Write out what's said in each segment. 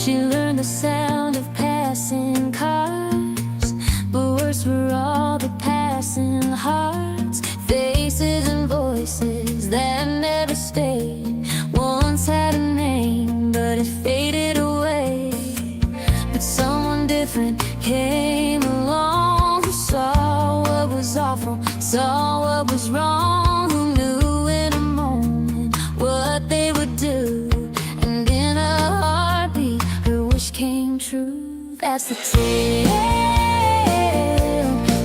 She learned the sound of passing cars, but worse were all the passing hearts. Faces and voices that never stayed. Once had a name, but it faded away. But someone different came along, who saw what was awful, saw what was wrong, who knew in a moment what they would do. And in a heartbeat, her wish came true. That's the tale,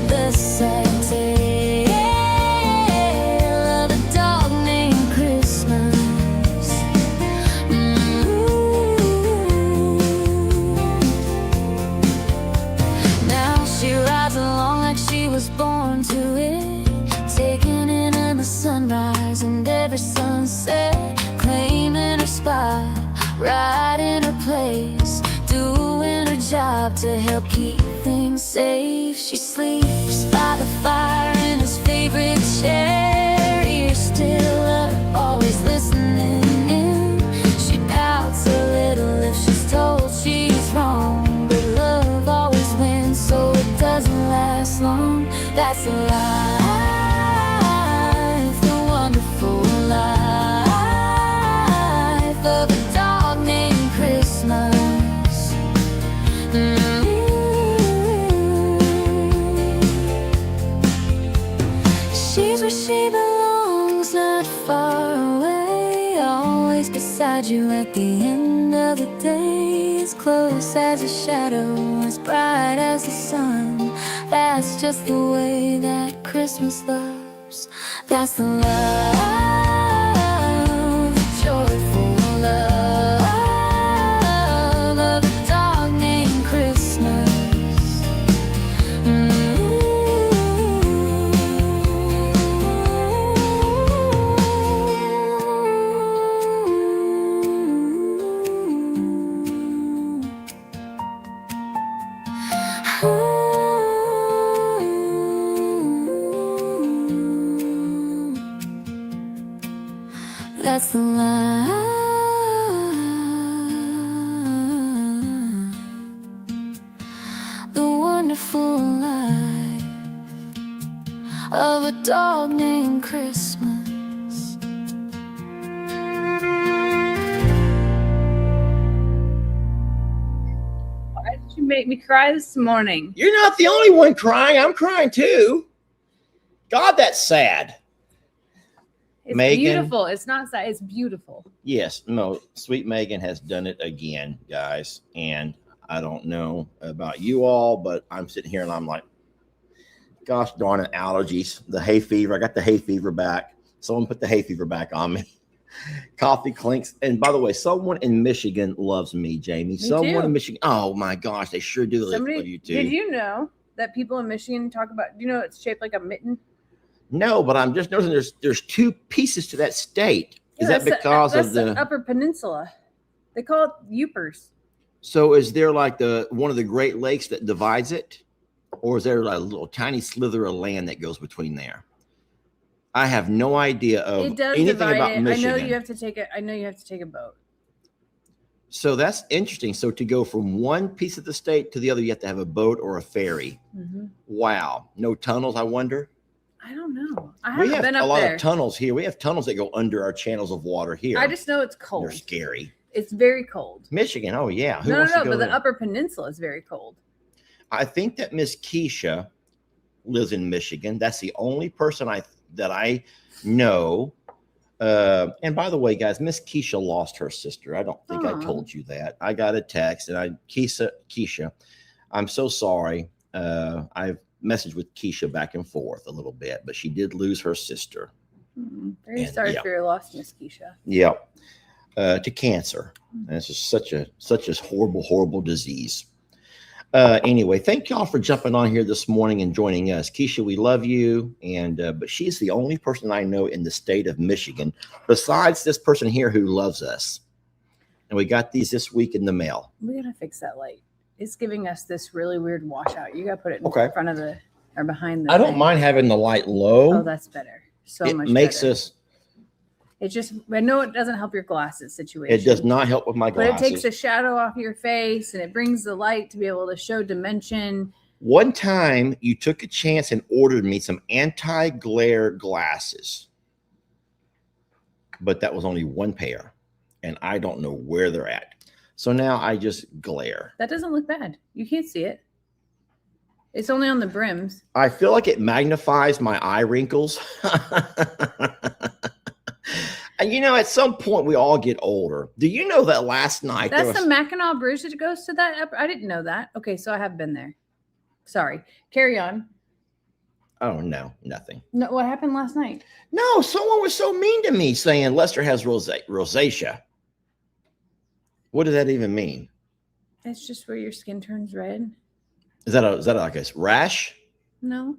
the sad tale. Was born to it, taking in the sunrise and every sunset, claiming her spot, right in her place, doing her job to help keep things safe. She sleeps by the fire in his favorite chair, ears still up, always listening in. She pouts a little if she's told she's wrong, but love always wins, so it doesn't last long. That's the life, the wonderful life of a dog named Christmas. She's where she belongs, not far away, always beside you at the end of the day. As close as a shadow, as bright as the sun. That's just the way that Christmas loves. That's the love, joyful love of a dog named Christmas. That's the life, the wonderful life of a dog named Christmas. Why did you make me cry this morning? You're not the only one crying. I'm crying too. God, that's sad. It's Megan, beautiful. It's not sad. It's beautiful. Yes, no, sweet Megan has done it again, guys. And I don't know about you all, but I'm sitting here and I'm like, gosh darn it, allergies, the hay fever. I got the hay fever back. Someone put the hay fever back on me. Coffee clinks. And by the way, someone in Michigan loves me, Jamie. Someone in Michigan. Oh my gosh, they sure do love you too. Did you know that people in Michigan talk about, do you know it's shaped like a mitten? No, but I'm just noticing there's two pieces to that state. Is that because of the Upper Peninsula? They call it Upers. So is there like one of the Great Lakes that divides it? Or is there like a little tiny slither of land that goes between there? I have no idea of anything about Michigan. I know you have to take a boat. So that's interesting. So to go from one piece of the state to the other, you have to have a boat or a ferry. Mm-hmm. Wow. No tunnels, I wonder? I don't know. I haven't been up there. We have a lot of tunnels here. We have tunnels that go under our channels of water here. I just know it's cold. They're scary. It's very cold. Michigan, oh yeah. No, but the Upper Peninsula is very cold. I think that Miss Keisha lives in Michigan. That's the only person that I know. And by the way, guys, Miss Keisha lost her sister. I don't think I told you that. I got a text, and Keisha, I'm so sorry. I've messaged with Keisha back and forth a little bit, but she did lose her sister. Very sorry for your loss, Miss Keisha. Yep. To cancer. And it's just such a horrible, horrible disease. Anyway, thank y'all for jumping on here this morning and joining us. Keisha, we love you. And but she's the only person I know in the state of Michigan, besides this person here, who loves us. And we got these this week in the mail. We gotta fix that light. It's giving us this really weird washout. You gotta put it in front of the or behind the I don't mind having the light low. Oh, that's better. So much better. I know it doesn't help your glasses situation. It does not help with my glasses. But it takes the shadow off your face and it brings the light to be able to show dimension. One time you took a chance and ordered me some anti-glare glasses, but that was only one pair and I don't know where they're at. So now I just glare. That doesn't look bad. You can't see it. It's only on the brims. I feel like it magnifies my eye wrinkles. And you know, at some point we all get older. Do you know that last night? That's the Mackinac Bridge that goes to that. I didn't know that. Okay, so I have been there. Sorry. Carry on. Oh, no, nothing. No, what happened last night? No, someone was so mean to me saying Lester has rosacea. What does that even mean? It's just where your skin turns red. Is that like a rash? No.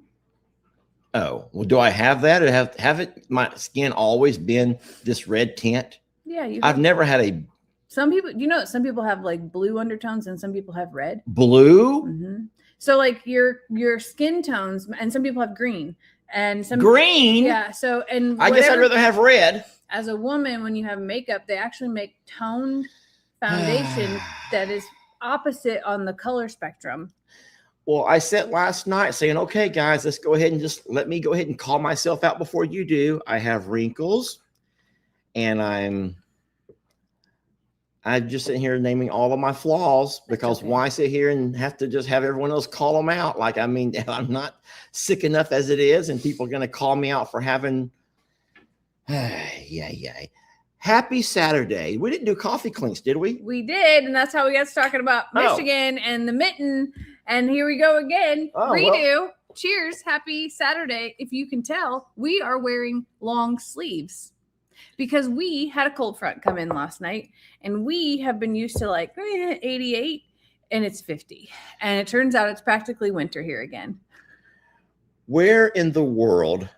Oh, well, do I have that? Or have it my skin always been this red tint? Yeah, I've never had a. Some people, some people have like blue undertones and some people have red. Blue? Mm-hmm. So like your skin tones, and some people have green, and some green. Yeah. So and I guess I'd rather have red. As a woman, when you have makeup, they actually make toned foundation that is opposite on the color spectrum. Well, I said last night saying, okay, guys, let's go ahead and just let me go ahead and call myself out before you do. I have wrinkles and I'm just sitting here naming all of my flaws because why sit here and have to just have everyone else call them out? Like, I mean, I'm not sick enough as it is and people are going to call me out for having, yeah. Happy Saturday. We didn't do coffee clinks, did we? We did. And that's how we got talking about Michigan and the mitten. And here we go again. Redo. Well. Cheers. Happy Saturday. If you can tell, we are wearing long sleeves because we had a cold front come in last night and we have been used to like 88 and it's 50. And it turns out it's practically winter here again. Where in the world?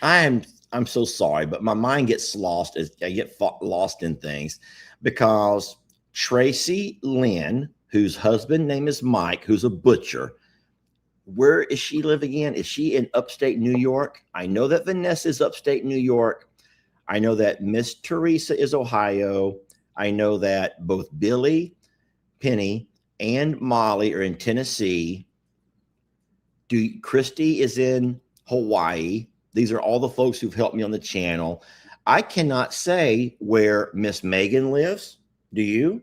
I'm so sorry, but my mind gets lost as I get lost in things because Tracy Lynn, whose husband name is Mike, who's a butcher. Where is she living in? Is she in upstate New York? I know that Vanessa is upstate New York. I know that Miss Teresa is Ohio. I know that both Billy, Penny, and Molly are in Tennessee. Christy is in Hawaii. These are all the folks who've helped me on the channel. I cannot say where Miss Megan lives. Do you?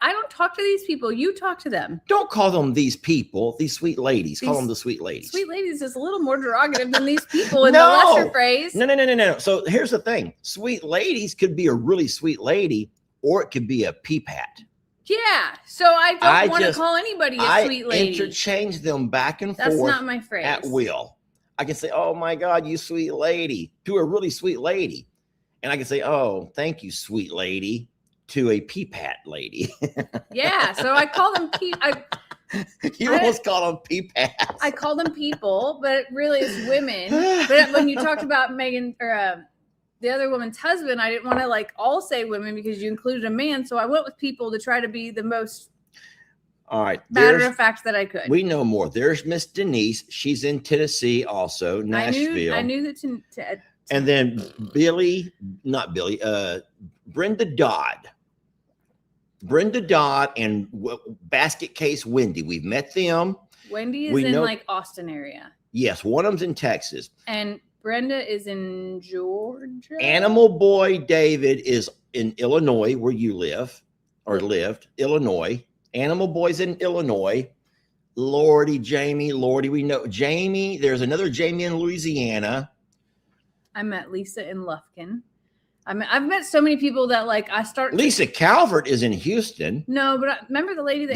I don't talk to these people. You talk to them. Don't call them these people, these sweet ladies. Call them the sweet ladies. Sweet ladies is a little more derogative than these people in the lesser phrase. No. So here's the thing. Sweet ladies could be a really sweet lady, or it could be a peepat. Yeah. So I don't want to call anybody a sweet lady. I interchange them back and forth. That's not my phrase. At will. I can say, oh my God, you sweet lady, to a really sweet lady. And I can say, oh, thank you, sweet lady, to a peepat lady. Yeah. So I call them You almost call them peepats. I call them people, but really it's women. But when you talked about Megan or the other woman's husband, I didn't want to like all say women because you included a man. So I went with people to try to be the most all right. Matter of fact that I could. We know more. There's Miss Denise. She's in Tennessee also, Nashville. I knew that. And then Brenda Dodd. Brenda Dodd and Basket Case Wendy. We've met them. Wendy is in like Austin area. Yes, one of them's in Texas. And Brenda is in Georgia. Animal Boy David is in Illinois, where you live or lived. Illinois. Animal Boy's in Illinois. Lordy, Jamie, we know Jamie. There's another Jamie in Louisiana. I met Lisa in Lufkin. I've met so many people that like Lisa Calvert is in Houston. No, but remember the lady with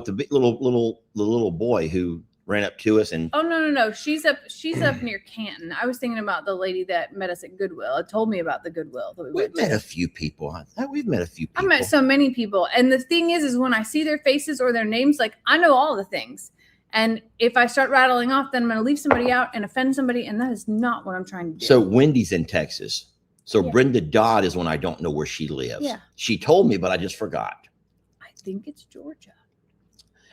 the little boy who ran up to us and no, she's up near Canton. I was thinking about the lady that met us at Goodwill. It told me about the Goodwill that we've met a few people. We've met a few people. I met so many people, and the thing is when I see their faces or their names, like I know all the things. And if I start rattling off, then I'm going to leave somebody out and offend somebody, and that is not what I'm trying to do. So Wendy's in Texas. So Brenda Dodd is one I don't know where she lives. Yeah. She told me, but I just forgot. I think it's Georgia.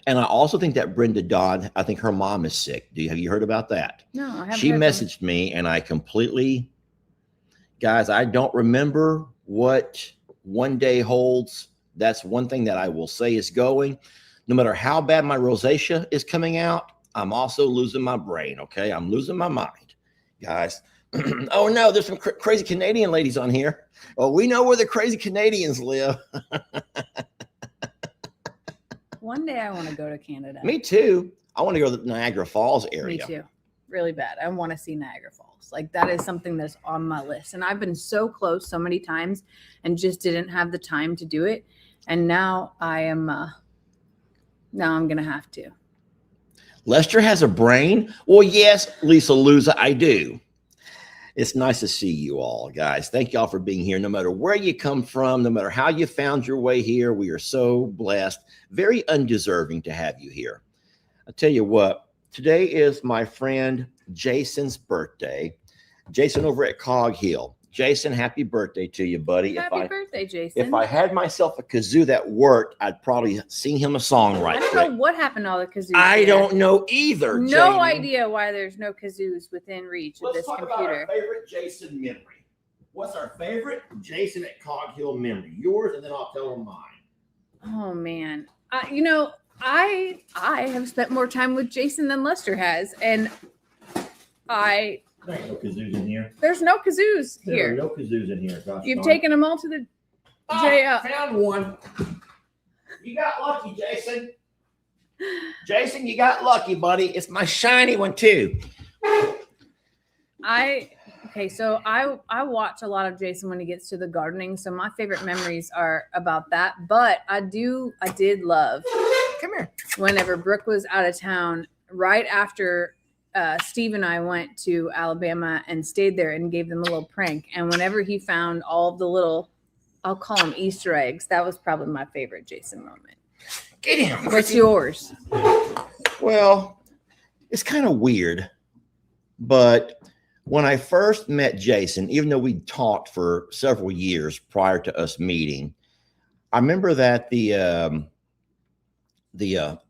And I also think that Brenda Dodd, I think her mom is sick. Have you heard about that? No, I haven't. She messaged me and I completely Guys, I don't remember what one day holds. That's one thing that I will say is going. No matter how bad my rosacea is coming out, I'm also losing my brain, okay? I'm losing my mind, guys. Oh, no, there's some crazy Canadian ladies on here. Well, we know where the crazy Canadians live. One day I want to go to Canada. Me too. I want to go to the Niagara Falls area. Me too. Really bad. I want to see Niagara Falls. Like, that is something that's on my list. And I've been so close so many times and just didn't have the time to do it. And now I am, now I'm going to have to. Lester has a brain? Well, yes, Lisa Luza, I do. It's nice to see you all, guys. Thank y'all for being here. No matter where you come from, no matter how you found your way here, we are so blessed, very undeserving to have you here. I'll tell you what, today is my friend Jason's birthday. Jason over at Cog Hill. Jason, happy birthday to you, buddy. Happy birthday, Jason. If I had myself a kazoo that worked, I'd probably sing him a song right quick. I don't know what happened to all the kazoos. I don't know either. No idea why there's no kazoos within reach of this computer. About our favorite Jason memory. What's our favorite Jason at Cog Hill memory? Yours, and then I'll tell him mine. Oh man, you know, I have spent more time with Jason than Lester has, and There ain't no kazoos in here. There's no kazoos here. There are no kazoos in here. Gosh, You've taken them all to the found one. You got lucky, Jason. Jason, you got lucky, buddy. It's my shiny one too. So I watch a lot of Jason when he gets to the gardening. So my favorite memories are about that. But I did love. Come here. Whenever Brooke was out of town, right after Steve and I went to Alabama and stayed there and gave them a little prank. And whenever he found all of the little, I'll call them Easter eggs, that was probably my favorite Jason moment. Get him. What's yours? Well, it's kind of weird, but when I first met Jason, even though we talked for several years prior to us meeting, I remember that the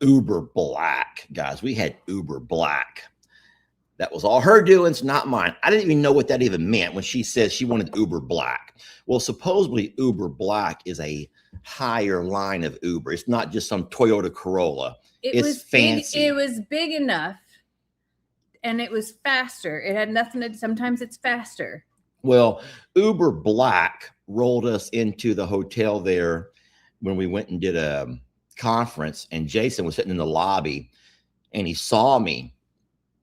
Uber Black, guys, we had Uber Black. That was all her doings, not mine. I didn't even know what that even meant when she said she wanted Uber Black. Well, supposedly Uber Black is a higher line of Uber. It's not just some Toyota Corolla. It's fancy. It was big enough, and it was faster. It had nothing to, sometimes it's faster. Well, Uber Black rolled us into the hotel there when we went and did a conference, and Jason was sitting in the lobby, and he saw me.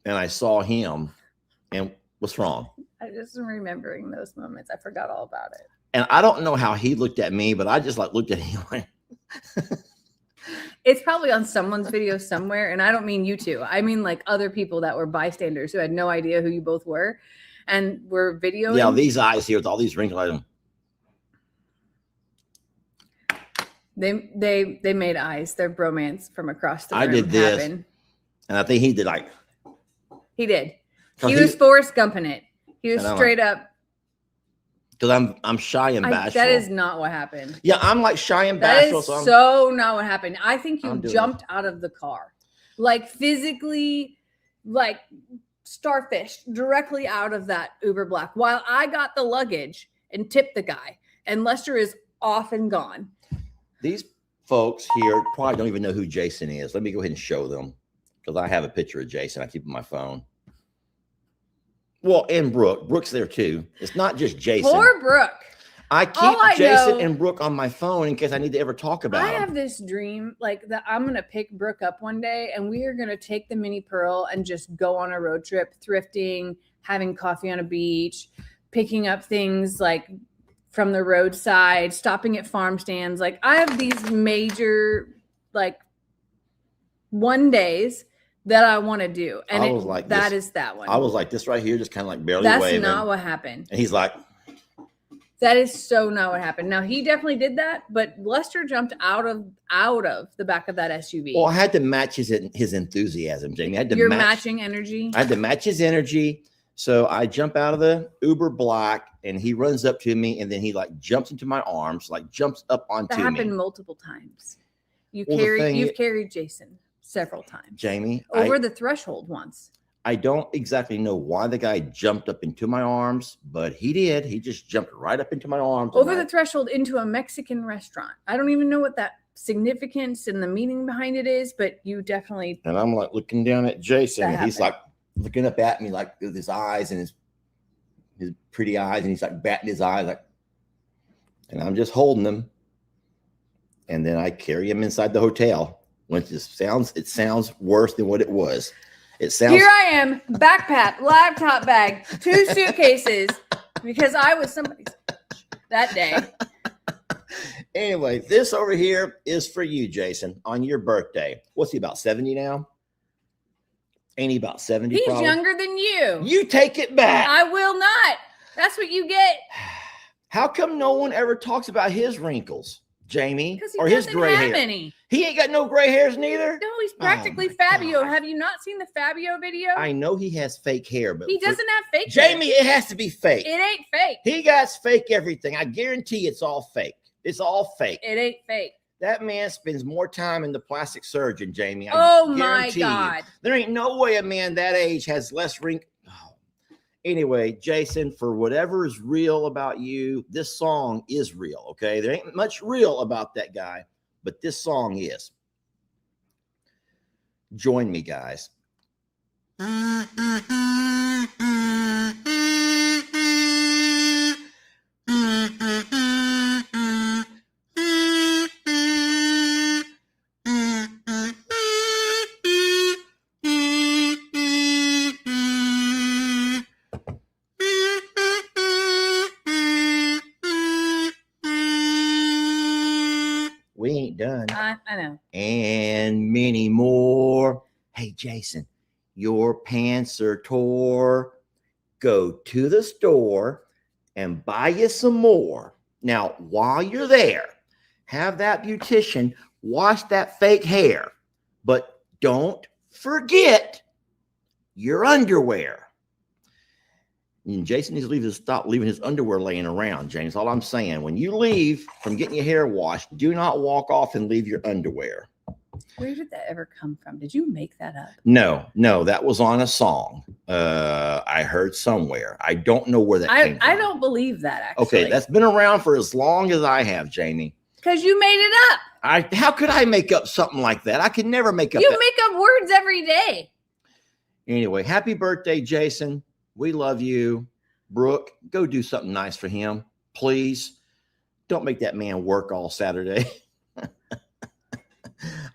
And I saw him, and what's wrong? I just am remembering those moments. I forgot all about it. And I don't know how he looked at me, but I just like looked at him. It's probably on someone's video somewhere. And I don't mean you two. I mean like other people that were bystanders who had no idea who you both were and were videoing. Yeah, these eyes here with all these wrinkles. They made eyes. Their bromance from across the room. I did this. And I think he did like. He did. He was Forrest Gumping it. He was straight up. Because I'm shy and bashful. That is not what happened. Yeah, I'm like shy and bashful. That is so not what happened. I think you jumped out of the car. Like physically, like starfish directly out of that Uber Black. While I got the luggage and tipped the guy. And Lester is off and gone. These folks here probably don't even know who Jason is. Let me go ahead and show them. Because I have a picture of Jason. I keep it on my phone. Well, and Brooke. Brooke's there too. It's not just Jason. Poor Brooke. I keep Jason and Brooke on my phone in case I need to ever talk about them. I have this dream like that I'm going to pick Brooke up one day and we are going to take the Mini Pearl and just go on a road trip, thrifting, having coffee on a beach, picking up things like from the roadside, stopping at farm stands. Like I have these major like one days that I want to do. And I was like that is that one. I was like this right here, just kind of like barely That's waving. not what happened. And he's like, that is so not what happened. Now he definitely did that, but Lester jumped out of the back of that SUV. Well, I had to match his enthusiasm, Jamie. I had to matching energy. I had to match his energy. So I jump out of the Uber Black and he runs up to me and then he like jumps into my arms, like jumps up onto me. That happened multiple times. You've carried Jason several times. Jamie. Over the threshold once. I don't exactly know why the guy jumped up into my arms, but he did. He just jumped right up into my arms. Over the threshold into a Mexican restaurant. I don't even know what that significance and the meaning behind it is, but you definitely. And I'm like looking down at Jason, and he's like looking up at me like with his eyes and his pretty eyes, and he's like batting his eyes like, and I'm just holding him. And then I carry him inside the hotel, which it sounds worse than what it was. It sounds. Here I am, backpack, laptop bag, 2 suitcases, because I was somebody's that day. Anyway, this over here is for you, Jason, on your birthday. What's he, about 70 now? Ain't he about 70? He's probably? younger than you. You take it back. I will not. That's what you get. How come no one ever talks about his wrinkles, Jamie, or he his gray hair? Any. He ain't got no gray hairs neither. No, he's practically Fabio. God. Have you not seen the Fabio video? I know he has fake hair, but he doesn't have fake Jamie, hair. it has to be fake. It ain't fake. He got fake everything. I guarantee it's all fake. It's all fake. It ain't fake. That man spends more time in the plastic surgeon, Jamie. Oh my God. There ain't no way a man that age has less wrinkles. Oh. Anyway, Jason, for whatever is real about you, this song is real, okay? There ain't much real about that guy, but this song is. Join me, guys. We ain't done. I know. And many more. Hey, Jason, your pants are tore. Go to the store and buy you some more. Now, while you're there, have that beautician wash that fake hair. But don't forget your underwear. And Jason needs to stop leaving his underwear laying around, James. All I'm saying, when you leave from getting your hair washed, do not walk off and leave your underwear. Where did that ever come from? Did you make that up? No, that was on a song I heard somewhere. I don't know where that came from. I don't believe that, actually. Okay, that's been around for as long as I have, Jamie. Because you made it up. How could I make up something like that? I could never make up. You make up words every day. Anyway, happy birthday, Jason. We love you. Brooke, go do something nice for him. Please. Don't make that man work all Saturday.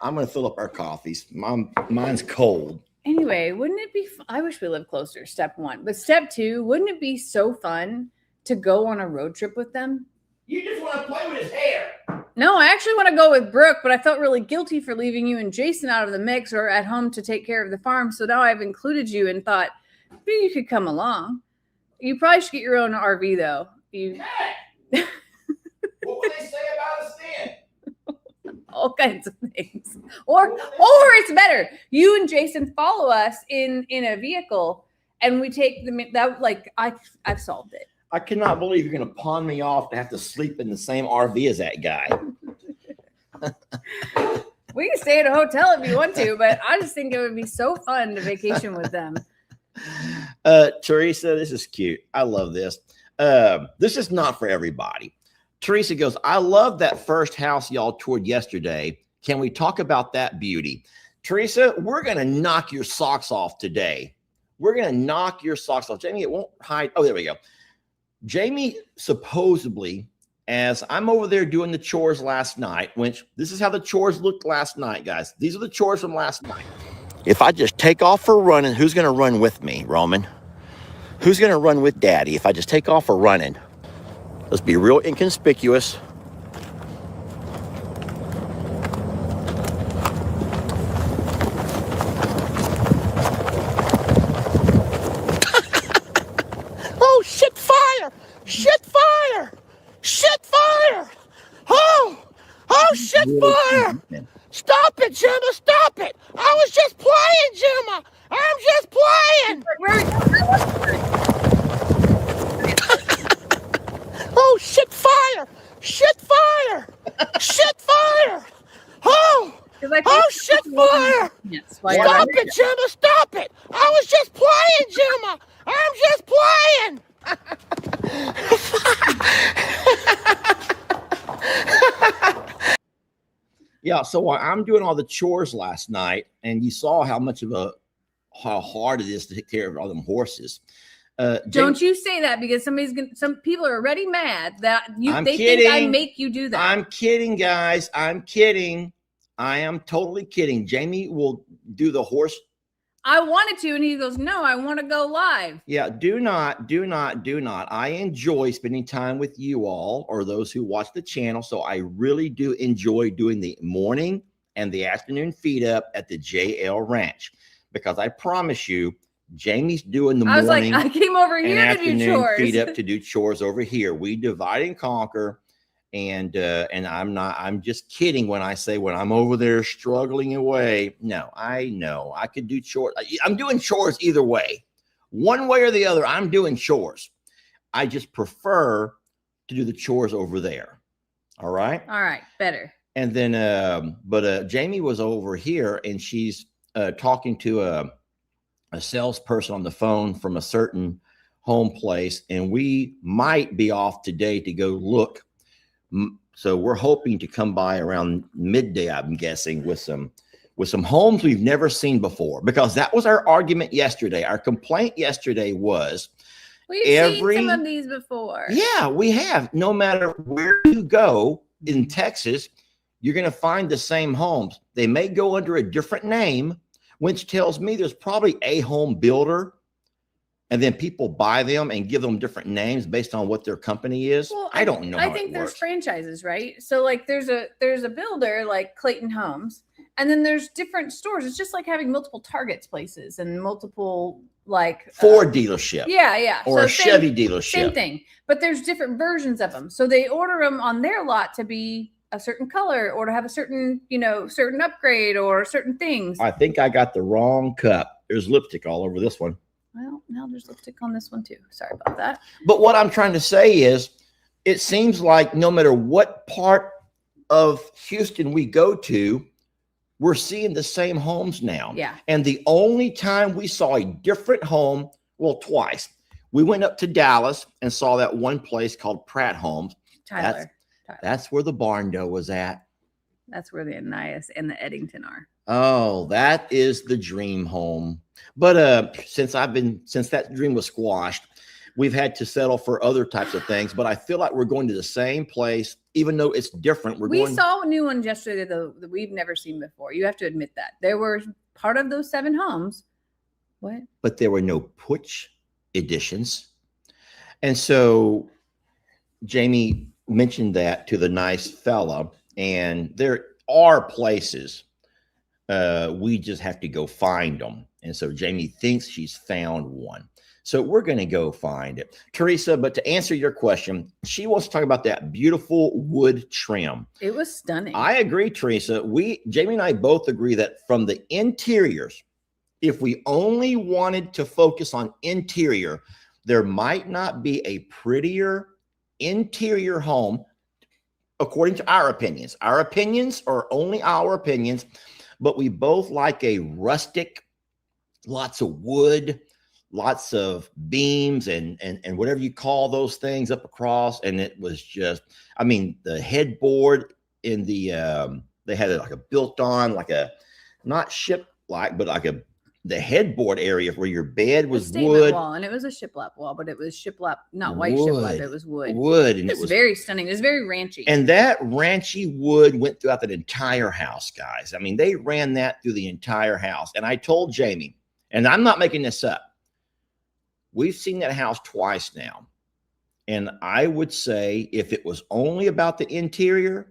I'm going to fill up our coffees. Mine's cold. Anyway, wouldn't it be I wish we lived closer, step 1. But step 2, wouldn't it be so fun to go on a road trip with them? You just want to play with his hair. No, I actually want to go with Brooke, but I felt really guilty for leaving you and Jason out of the mix or at home to take care of the farm. So now I've included you and thought, maybe you could come along. You probably should get your own RV, though. What would they say about us then? All kinds of things. Or it's better. You and Jason follow us in a vehicle, and we take I've solved it. I cannot believe you're going to pawn me off to have to sleep in the same RV as that guy. We can stay at a hotel if you want to, but I just think it would be so fun to vacation with them. Teresa, this is cute. I love this. This is not for everybody. Teresa goes, I love that first house y'all toured yesterday. Can we talk about that beauty? Teresa, we're going to knock your socks off today. We're going to knock your socks off. Jamie, it won't hide. Oh, there we go. Jamie, supposedly, as I'm over there doing the chores last night, which this is how the chores looked last night, guys. These are the chores from last night. If I just take off for running, who's going to run with me, Roman? Who's going to run with Daddy if I just take off for running? Let's be real inconspicuous. Oh, shit, fire! Shit, fire! Shit, fire! Oh, shit, fire! Stop it, Gemma, stop it! I was just playing, Gemma! I'm just playing! Oh, shit, fire! Shit, fire! Shit, fire! Oh, Oh, shit, fire! Yes, Stop it, Gemma, stop it! I was just playing, Gemma! I'm just playing! Yeah, so I'm doing all the chores last night, and you saw how hard it is to take care of all them horses. Don't you say that, because some people are already mad that they kidding. think I make you do that. I'm kidding, guys. I'm kidding. I am totally kidding. Jamie will do the horse. I wanted to, and he goes, no, I want to go live. Yeah, do not. I enjoy spending time with you all, or those who watch the channel. So I really do enjoy doing the morning and the afternoon feed up at the JL Ranch, because I promise you, Jamie's doing the morning. I came over here to do chores. Feed up to do chores over here. We divide and conquer. And I'm just kidding when I say when I'm over there struggling away. No, I know I could do chores. I'm doing chores either way, one way or the other. I'm doing chores. I just prefer to do the chores over there. All right. Better. And then, but Jamie was over here, and she's talking to a salesperson on the phone from a certain home place, and we might be off today to go look. So we're hoping to come by around midday, I'm guessing, with some homes we've never seen before, because that was our argument yesterday. Our complaint yesterday was we've seen some of these before. Yeah, we have. No matter where you go in Texas, you're going to find the same homes. They may go under a different name, which tells me there's probably a home builder, and then people buy them and give them different names based on what their company is. Well, I don't know. I think there's franchises, right? So like there's a builder like Clayton Homes, and then there's different stores. It's just like having multiple Targets places and multiple like Ford dealership. Yeah. Or a Chevy dealership. Same thing. But there's different versions of them. So they order them on their lot to be a certain color, or to have a certain, certain upgrade or certain things. I think I got the wrong cup. There's lipstick all over this one. Well, now there's lipstick on this one too. Sorry about that. But what I'm trying to say is, it seems like no matter what part of Houston we go to, we're seeing the same homes now. Yeah. And the only time we saw a different home, well, twice. We went up to Dallas and saw that one place called Pratt Homes. Tyler. That's where the barn dough was at. That's where the Anais and the Eddington are. Oh, that is the dream home. But since that dream was squashed, we've had to settle for other types of things. But I feel like we're going to the same place, even though it's different. We saw new ones yesterday, though, that we've never seen before. You have to admit that. There were part of those 7 homes. What? But there were no porch editions. And so Jamie mentioned that to the nice fella, and there are places. We just have to go find them. And so Jamie thinks she's found one. So we're going to go find it. Teresa, but to answer your question, she wants to talk about that beautiful wood trim. It was stunning. I agree, Teresa. Jamie and I both agree that from the interiors, if we only wanted to focus on interior, there might not be a prettier interior home, according to our opinions. Our opinions are only our opinions, but we both like a rustic, lots of wood, lots of beams and whatever you call those things up across. And it was just, I mean, the headboard in the, they had like a built on, like a, not ship like, but like the headboard area where your bed was wood. Wall, and it was a shiplap wall, but it was shiplap, not white shiplap. It was wood. And it was very stunning. It was very ranchy. And that ranchy wood went throughout that entire house, guys. I mean, they ran that through the entire house. And I told Jamie, and I'm not making this up, we've seen that house twice now. And I would say if it was only about the interior,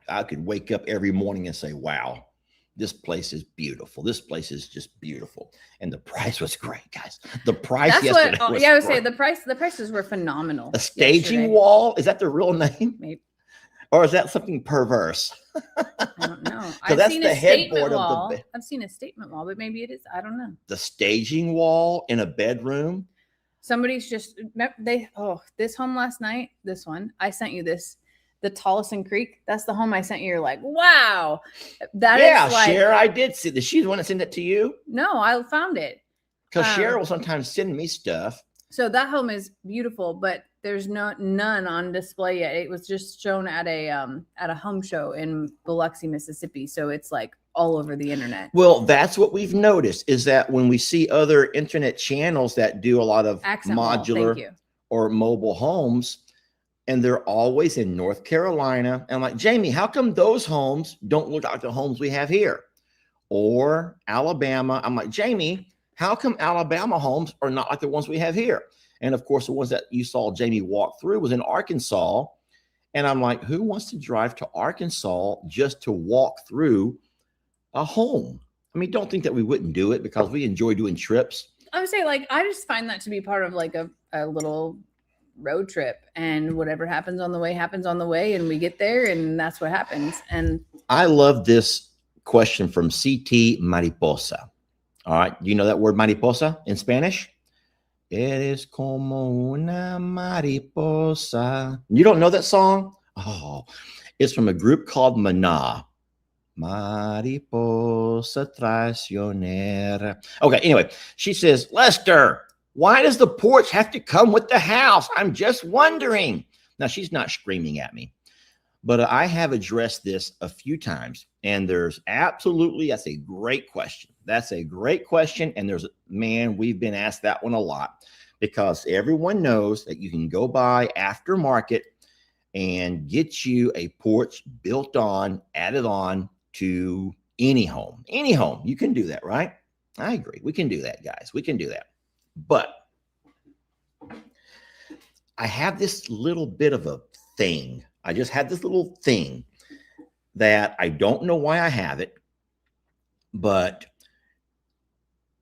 I could wake up every morning and say, wow, this place is beautiful. This place is just beautiful. And the price was great, guys. The price yesterday was I would say the prices were phenomenal. A staging wall, is that the real name? Maybe. Or is that something perverse? I don't know. I've seen the headboard of the bed. I've seen a statement wall, but maybe it is. I don't know. The staging wall in a bedroom. Somebody's just this home last night. This one I sent you the Tollison Creek. That's the home I sent you. You're like, wow, that is like. Cher, I did see that. She's the one that sent it to you. No, I found it because Cher will sometimes send me stuff. So that home is beautiful, but there's none on display yet. It was just shown at a home show in Biloxi, Mississippi. So it's like all over the internet. Well, that's what we've noticed is that when we see other internet channels that do a lot of modular or mobile homes, and they're always in North Carolina. And I'm like, Jamie, how come those homes don't look like the homes we have here? Or Alabama. I'm like, Jamie, how come Alabama homes are not like the ones we have here? And of course, the ones that you saw Jamie walk through was in Arkansas. And I'm like, who wants to drive to Arkansas just to walk through a home? I mean, don't think that we wouldn't do it because we enjoy doing trips. I would say, like, I just find that to be part of like a little road trip, and whatever happens on the way, and we get there, and that's what happens. And I love this question from CT Mariposa. All right. Do you know that word mariposa in Spanish? Eres como una mariposa. You don't know that song? Oh, it's from a group called Maná. Mariposa traicionera. Okay, anyway, she says, Lester, why does the porch have to come with the house? I'm just wondering. Now, she's not screaming at me, but I have addressed this a few times, and that's a great question. That's a great question, and we've been asked that one a lot because everyone knows that you can go buy aftermarket and get you a porch built on, added on to any home. Any home, you can do that, right? I agree. We can do that, guys. We can do that. But I have this little bit of a thing. I just had this little thing that I don't know why I have it, but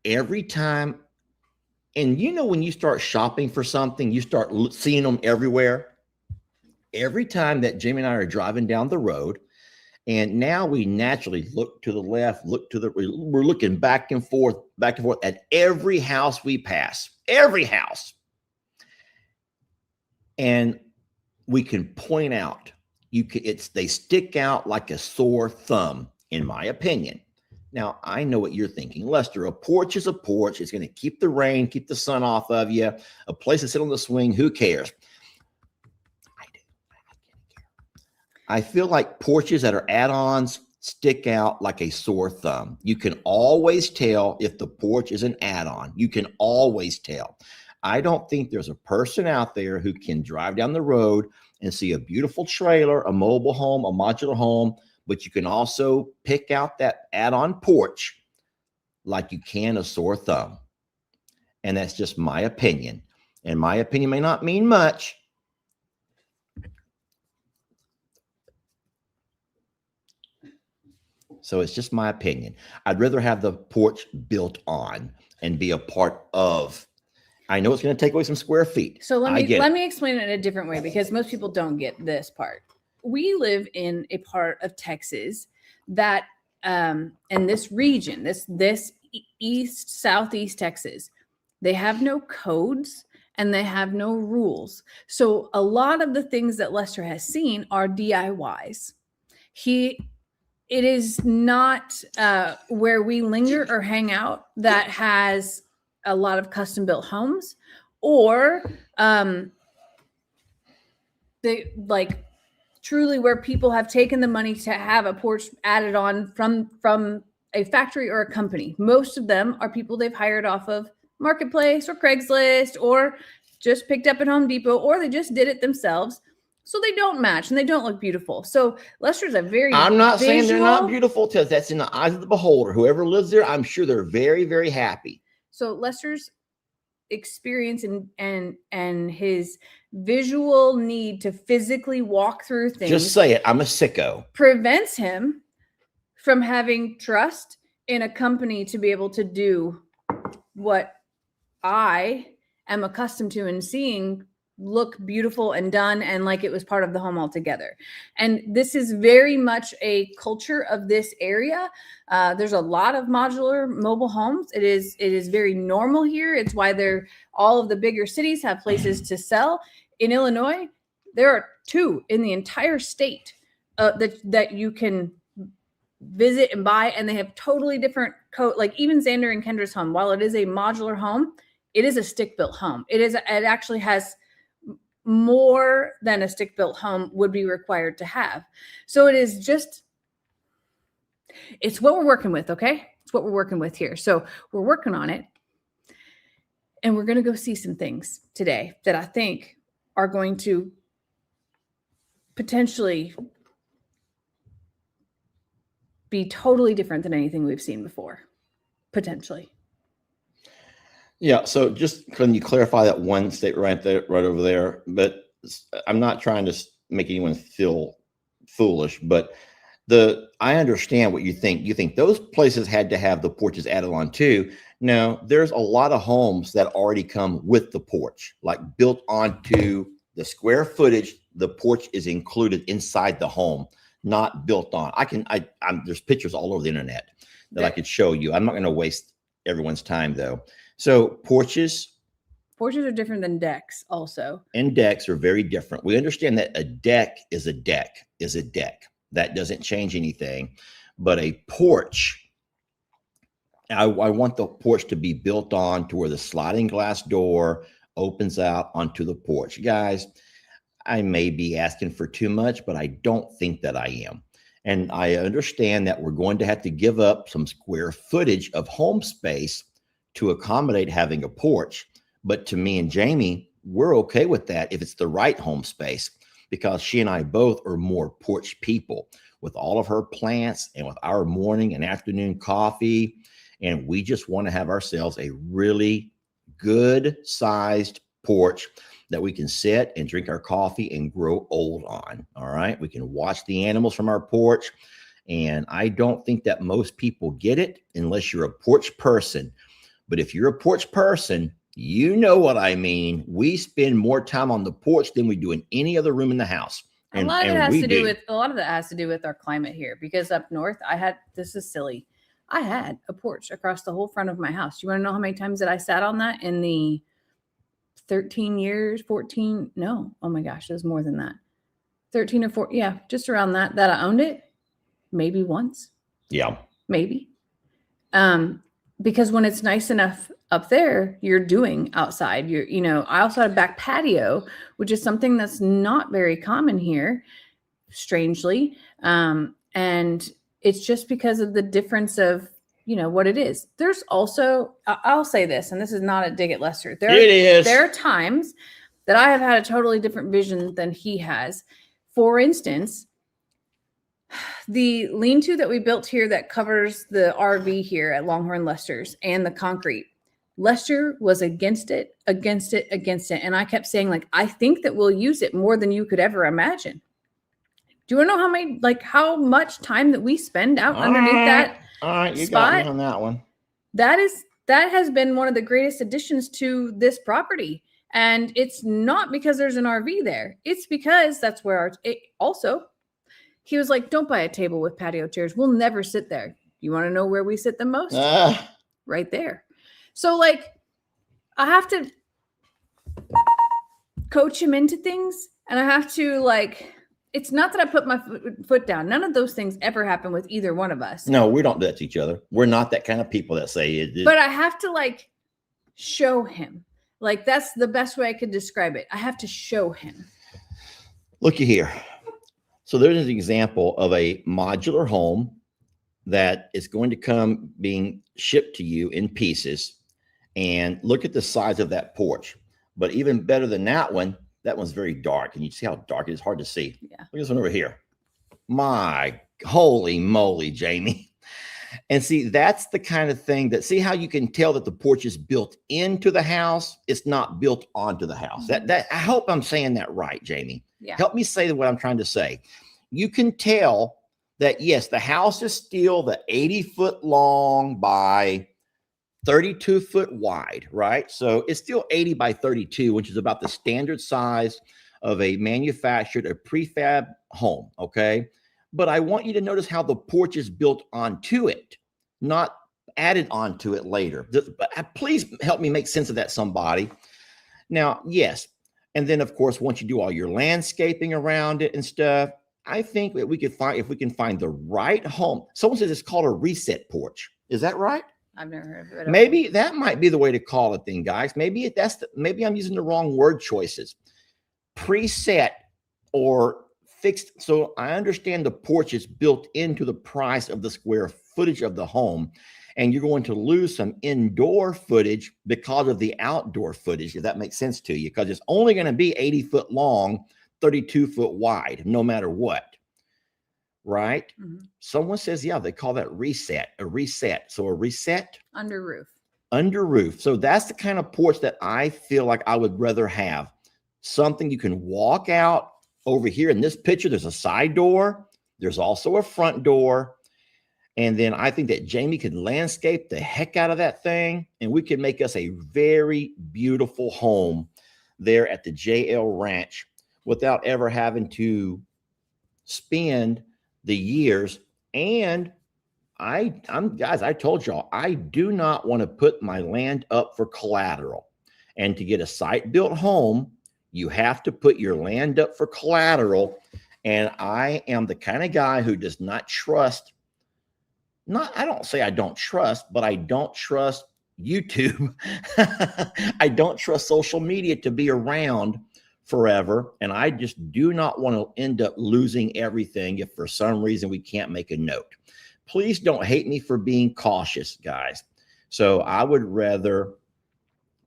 every time, and when you start shopping for something, you start seeing them everywhere. Every time that Jamie and I are driving down the road, and now we naturally look to the left, we're looking back and forth at every house we pass, every house. And we can point out, they stick out like a sore thumb, in my opinion. Now, I know what you're thinking. Lester, a porch is a porch. It's going to keep the rain, keep the sun off of you. A place to sit on the swing, who cares? I feel like porches that are add-ons stick out like a sore thumb. You can always tell if the porch is an add-on. You can always tell. I don't think there's a person out there who can drive down the road and see a beautiful trailer, a mobile home, a modular home, but you can also pick out that add-on porch like you can a sore thumb. And that's just my opinion. And my opinion may not mean much. So it's just my opinion. I'd rather have the porch built on and be a part of. I know it's going to take away some square feet. So let me explain it in a different way because most people don't get this part. We live in a part of Texas that, in this region, this southeast Texas, they have no codes and they have no rules. So a lot of the things that Lester has seen are DIYs. It is not where we linger or hang out that has a lot of custom built homes, or they like truly where people have taken the money to have a porch added on from a factory or a company. Most of them are people they've hired off of Marketplace or Craigslist or just picked up at Home Depot, or they just did it themselves. So they don't match and they don't look beautiful. So Lester's a very I'm not saying they're not beautiful, because that's in the eyes of the beholder. Whoever lives there, I'm sure they're very, very happy. So Lester's experience and his visual need to physically walk through things. Just say it. I'm a sicko. Prevents him from having trust in a company to be able to do what I am accustomed to and seeing look beautiful and done and like it was part of the home altogether. And this is very much a culture of this area. There's a lot of modular mobile homes. It is very normal here. It's why all of the bigger cities have places to sell. In Illinois, there are 2 in the entire state that you can visit and buy, and they have totally different code. Like even Xander and Kendra's home, while it is a modular home, it is a stick-built home. It actually has more than a stick-built home would be required to have. So it's what we're working with, okay? It's what we're working with here. So we're working on it. And we're going to go see some things today that I think are going to potentially be totally different than anything we've seen before. Potentially. Yeah. So just can you clarify that one state right over there? But I'm not trying to make anyone feel foolish, but I understand what you think. You think those places had to have the porches added on too. No, there's a lot of homes that already come with the porch, like built onto the square footage. The porch is included inside the home, not built on. There's pictures all over the internet that I could show you. I'm not going to waste everyone's time though. So porches are different than decks also. And decks are very different. We understand that a deck is a deck. That doesn't change anything. But a porch, I want the porch to be built on to where the sliding glass door opens out onto the porch. Guys, I may be asking for too much, but I don't think that I am. And I understand that we're going to have to give up some square footage of home space to accommodate having a porch. But to me and Jamie, we're okay with that if it's the right home space, because she and I both are more porch people with all of her plants and with our morning and afternoon coffee. And we just want to have ourselves a really good sized porch that we can sit and drink our coffee and grow old on. All right. We can watch the animals from our porch. And I don't think that most people get it unless you're a porch person. But if you're a porch person, you know what I mean. We spend more time on the porch than we do in any other room in the house. A lot of that has to do with our climate here, because up north, this is silly. I had a porch across the whole front of my house. You want to know how many times that I sat on that in the 13 years, 14? No. Oh my gosh, it was more than that. 13 or 14. Yeah, just around that I owned it. Maybe once. Yeah. Maybe. Because when it's nice enough up there, you're doing outside. I also had a back patio, which is something that's not very common here, strangely. And it's just because of the difference of, what it is. There's also, I'll say this, and this is not a dig at Lester. There are times that I have had a totally different vision than he has. For instance, the lean-to that we built here that covers the RV here at Longhorn Lester's and the concrete, Lester was against it. And I kept saying, I think that we'll use it more than you could ever imagine. Do you want to know how much time that we spend out underneath that? All right, you spot? Got me on that one. That has been one of the greatest additions to this property. And it's not because there's an RV there. It's because that's where he was like, don't buy a table with patio chairs. We'll never sit there. You want to know where we sit the most? Right there. So I have to coach him into things, and I have to it's not that I put my foot down. None of those things ever happen with either one of us. No, we don't do that to each other. We're not that kind of people that say it. But I have to show him. That's the best way I could describe it. I have to show him. Looky here. So there's an example of a modular home that is going to come being shipped to you in pieces. And look at the size of that porch. But even better than that one's very dark. And you see how dark it is? Hard to see. Yeah. Look at this one over here. My holy moly, Jamie. And see, that's the kind of thing see how you can tell that the porch is built into the house. It's not built onto the house. That I hope I'm saying that right, Jamie. Yeah. Help me say what I'm trying to say. You can tell that, yes, the house is still the 80-foot long by 32 foot wide, right? So it's still 80 by 32, which is about the standard size of a manufactured, a prefab home, okay? But I want you to notice how the porch is built onto it, not added onto it later. Please help me make sense of that, somebody. Now, yes, and then of course, once you do all your landscaping around it and stuff, I think that we could find, if we can find the right home. Someone says it's called a reset porch. Is that right? I've never heard of it. Maybe that might be the way to call it then, guys. Maybe maybe I'm using the wrong word choices. Preset or fixed. So I understand the porch is built into the price of the square footage of the home, and you're going to lose some indoor footage because of the outdoor footage, if that makes sense to you, because it's only going to be 80 foot long, 32 foot wide, no matter what. Right? Mm-hmm. Someone says, yeah, they call that reset, a reset. So a reset under roof. Under roof. So that's the kind of porch that I feel like I would rather have. Something you can walk out. Over here in this picture, there's a side door. There's also a front door. And then I think that Jamie could landscape the heck out of that thing, and we could make us a very beautiful home there at the JL Ranch without ever having to spend the years. And guys, I told y'all, I do not want to put my land up for collateral. And to get a site-built home, you have to put your land up for collateral. And I am the kind of guy who does not trust, I don't say I don't trust, but I don't trust YouTube. I don't trust social media to be around forever. And I just do not want to end up losing everything if for some reason we can't make a note. Please don't hate me for being cautious, guys. So I would rather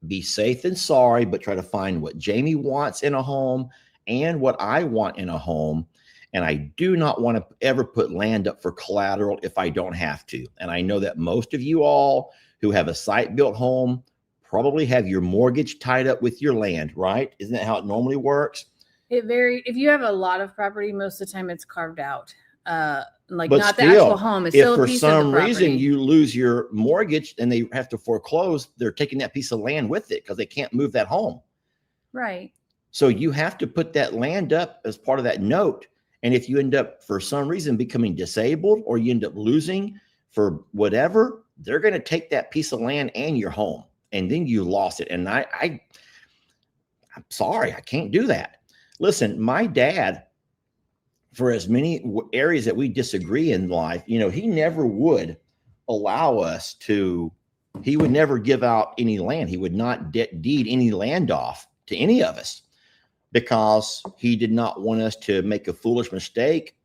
be safe than sorry, but try to find what Jamie wants in a home and what I want in a home. And I do not want to ever put land up for collateral if I don't have to. And I know that most of you all who have a site-built home probably have your mortgage tied up with your land, right? Isn't that how it normally works? If you have a lot of property, most of the time it's carved out. Like, but not still, the actual home. It's still a piece of the property. If for some reason you lose your mortgage and they have to foreclose, they're taking that piece of land with it because they can't move that home. Right. So you have to put that land up as part of that note. And if you end up for some reason becoming disabled, or you end up losing for whatever, they're going to take that piece of land and your home, and then you lost it. And I'm sorry, I can't do that. Listen, my dad, for as many areas that we disagree in life, you know, he never would allow us to, he would never give out any land. He would not deed any land off to any of us because he did not want us to make a foolish mistake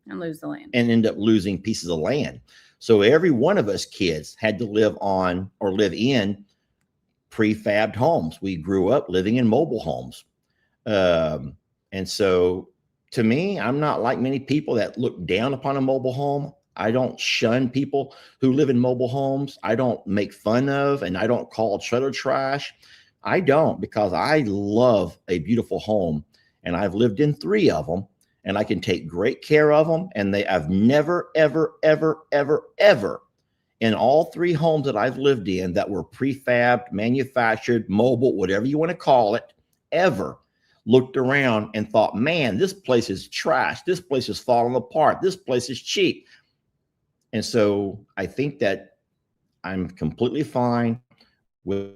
and lose the land and end up losing pieces of land. So every one of us kids had to live on or live in prefabbed homes. We grew up living in mobile homes. And so to me, I'm not like many people that look down upon a mobile home. I don't shun people who live in mobile homes. I don't make fun of, and I don't call trailer trash. I don't, because I love a beautiful home, and I've lived in 3 of them, and I can take great care of them. And I've never, ever, ever, ever, ever in all 3 homes that I've lived in that were prefabbed, manufactured, mobile, whatever you want to call it, ever looked around and thought, man, this place is trash. This place is falling apart. This place is cheap. And so I think that I'm completely fine with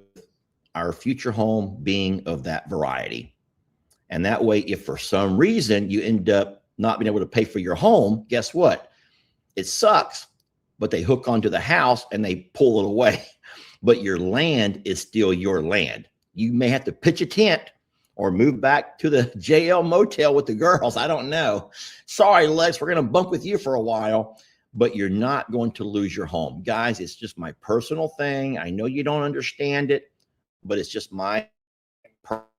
our future home being of that variety. And that way, if for some reason you end up not being able to pay for your home, guess what? It sucks, but they hook onto the house and they pull it away. But your land is still your land. You may have to pitch a tent or move back to the JL motel with the girls. I don't know. Sorry, Lex, we're going to bunk with you for a while, but you're not going to lose your home. Guys, it's just my personal thing. I know you don't understand it, but it's just my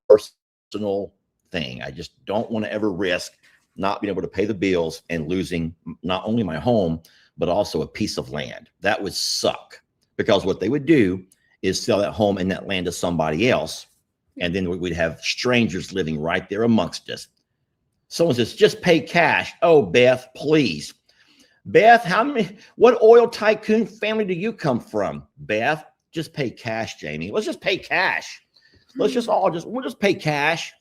personal thing. I just don't want to ever risk not being able to pay the bills and losing not only my home, but also a piece of land. That would suck, because what they would do is sell that home and that land to somebody else. And then we'd have strangers living right there amongst us. Someone says, just pay cash. Oh, Beth, please. Beth, what oil tycoon family do you come from? Beth, just pay cash, Jamie. Let's just pay cash. Let's just we'll just pay cash.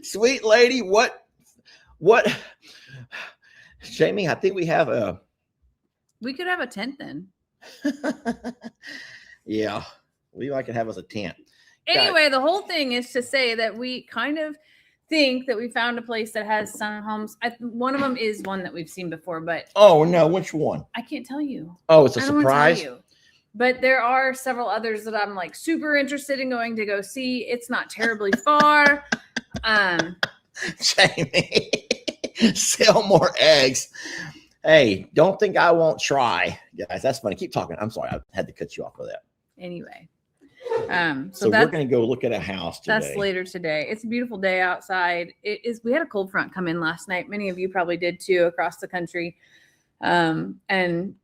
Sweet lady, what, Jamie, I think we could have a tent then. Yeah, we might could have us a tent. Anyway, the whole thing is to say that we kind of think that we found a place that has sun homes. One of them is one that we've seen before, but oh no, which one? I can't tell you. Oh, it's a I don't wanna surprise. tell you. But there are several others that I'm like super interested in going to go see. It's not terribly far. Jamie, sell more eggs. Hey, don't think I won't try, guys. That's funny. Keep talking. I'm sorry, I had to cut you off for that. Anyway, so we're going to go look at a house today. That's later today. It's a beautiful day outside. It is. We had a cold front come in last night. Many of you probably did too across the country. And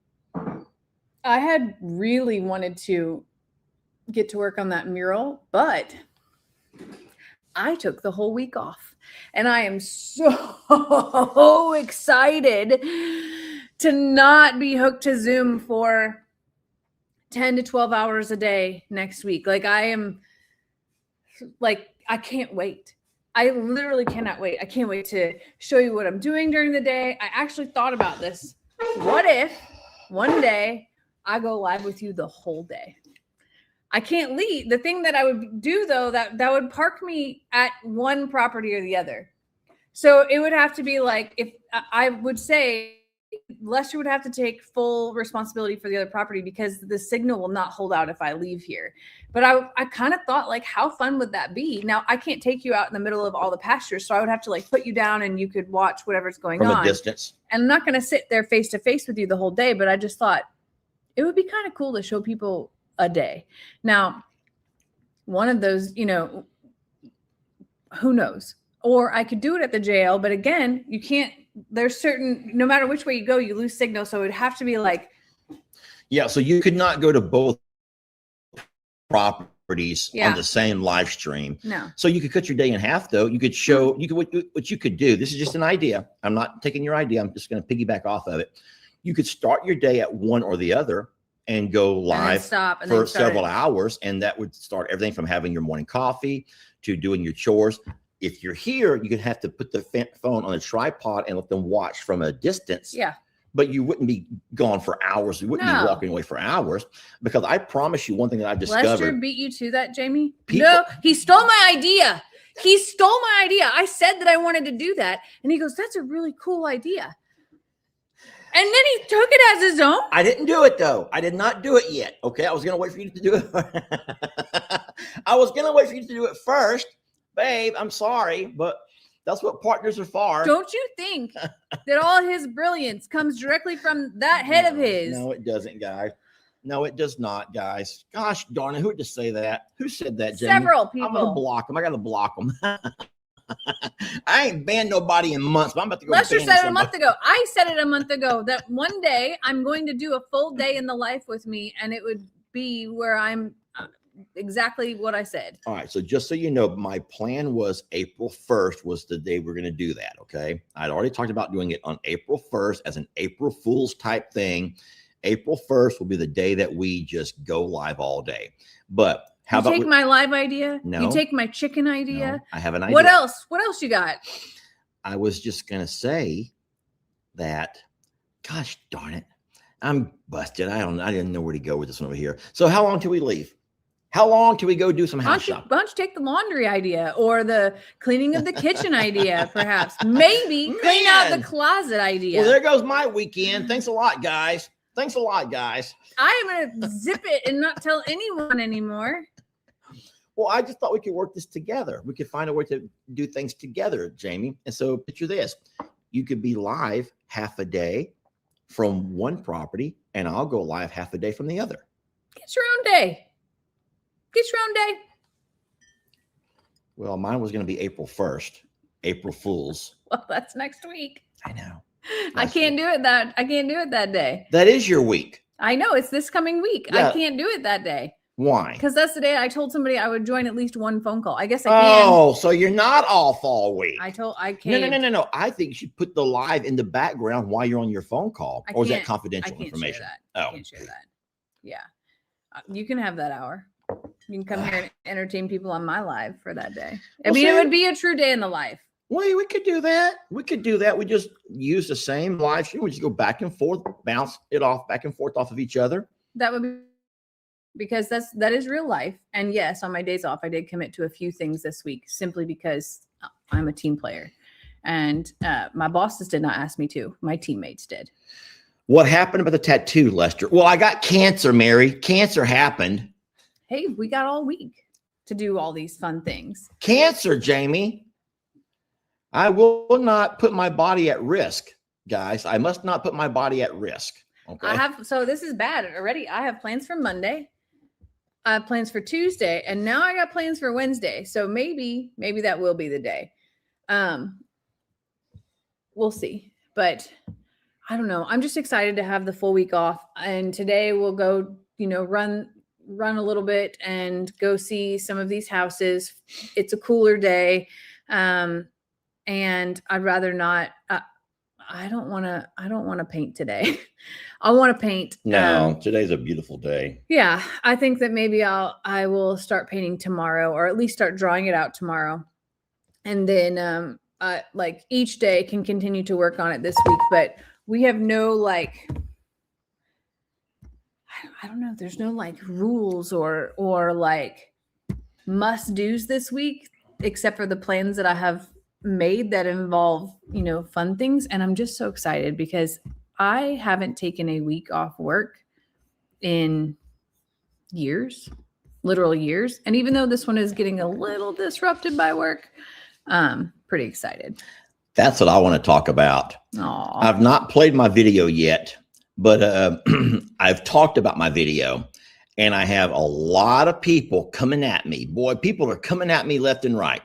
I had really wanted to get to work on that mural, but I took the whole week off, and I am so excited to not be hooked to Zoom for 10 to 12 hours a day next week. Like I can't wait. I literally cannot wait. I can't wait to show you what I'm doing during the day. I actually thought about this. What if one day I go live with you the whole day? I can't leave. The thing that I would do though, that would park me at one property or the other. So it would have to be like, if I would say Lester would have to take full responsibility for the other property because the signal will not hold out if I leave here. But I kind of thought like, how fun would that be? Now I can't take you out in the middle of all the pastures. So I would have to like put you down and you could watch whatever's going on from a distance. And I'm not going to sit there face to face with you the whole day, but I just thought it would be kind of cool to show people a day. Now, one of those, who knows? Or I could do it at the jail, but again, you can't, there's certain, no matter which way you go, you lose signal. So it would have to be like. Yeah. So you could not go to both properties on the same live stream. No. So you could cut your day in half though. You could show, what you could do. This is just an idea. I'm not taking your idea. I'm just going to piggyback off of it. You could start your day at one or the other and go live for several hours. And that would start everything from having your morning coffee to doing your chores. If you're here, you could have to put the phone on a tripod and let them watch from a distance. Yeah. But you wouldn't be gone for hours. You wouldn't be walking away for hours, because I promise you one thing that I've discovered. Lester beat you to that, Jamie? No, he stole my idea. He stole my idea. I said that I wanted to do that. And he goes, that's a really cool idea. And then he took it as his own. I didn't do it though. I did not do it yet. Okay. I was going to wait for you to do it. I was going to wait for you to do it first. Babe, I'm sorry, but that's what partners are for. Don't you think that all his brilliance comes directly from that head of his? No, it doesn't, guys. No, it does not, guys. Gosh darn it. Who just say that? Who said that, Jamie? Several people. I'm going to block them. I got to block them. I ain't banned nobody in months, but I'm about to go. Lester said it a month ago. I said it a month ago that one day I'm going to do a full day in the life with me, and it would be where I'm exactly what I said. All right. So just so you know, my plan was April 1st was the day we're going to do that. Okay. I'd already talked about doing it on April 1st as an April Fool's type thing. April 1st will be the day that we just go live all day. But how about take my live idea? No. You take my chicken idea? No, I have an idea. What else? What else you got? I was just going to say that, gosh darn it, I'm busted. I didn't know where to go with this one over here. So how long till we leave? How long till we go do some house shopping? Why don't you take the laundry idea or the cleaning of the kitchen idea, perhaps? Maybe clean out the closet idea. Well, there goes my weekend. Thanks a lot, guys. Thanks a lot, guys. I am going to zip it and not tell anyone anymore. Well, I just thought we could work this together. We could find a way to do things together, Jamie. And so picture this. You could be live half a day from one property, and I'll go live half a day from the other. Get your own day. Get your own day. Well, mine was going to be April 1st, April Fools. Well, that's next week. I know. I can't do it that day. That is your week. I know. It's this coming week. Yeah. I can't do it that day. Why? Because that's the day I told somebody I would join at least one phone call. I guess I can. Oh, so you're not off all week. I can't. No. I think you should put the live in the background while you're on your phone call. Or is that confidential information? I can't share that. Yeah. You can have that hour. You can come here and entertain people on my live for that day. Well, I mean, see, it would be a true day in the life. Well, we could do that. We could do that. We just use the same live stream. We just go back and forth, bounce it off, back and forth off of each other. That would be, because that is real life. And yes, on my days off, I did commit to a few things this week simply because I'm a team player. And my bosses did not ask me to. My teammates did. What happened about the tattoo, Lester? Well, I got cancer, Mary. Cancer happened. Hey, we got all week to do all these fun things. Cancer, Jamie. I will not put my body at risk, guys. I must not put my body at risk. Okay. So this is bad already. I have plans for Monday. I have plans for Tuesday, and now I got plans for Wednesday. So maybe that will be the day. We'll see. But I don't know. I'm just excited to have the full week off. And today we'll go, run a little bit and go see some of these houses. It's a cooler day. And I'd rather not, I don't want to paint today. I want to paint. No, today's a beautiful day. Yeah. I think that maybe I will start painting tomorrow, or at least start drawing it out tomorrow. And then, like each day can continue to work on it this week, but we have no, I don't know. There's no rules or must do's this week, except for the plans that I have made that involve, fun things. And I'm just so excited because I haven't taken a week off work in years, literal years. And even though this one is getting a little disrupted by work, pretty excited. That's what I want to talk about. Aww. I've not played my video yet, but I've talked about my video, and I have a lot of people coming at me. Boy, people are coming at me left and right.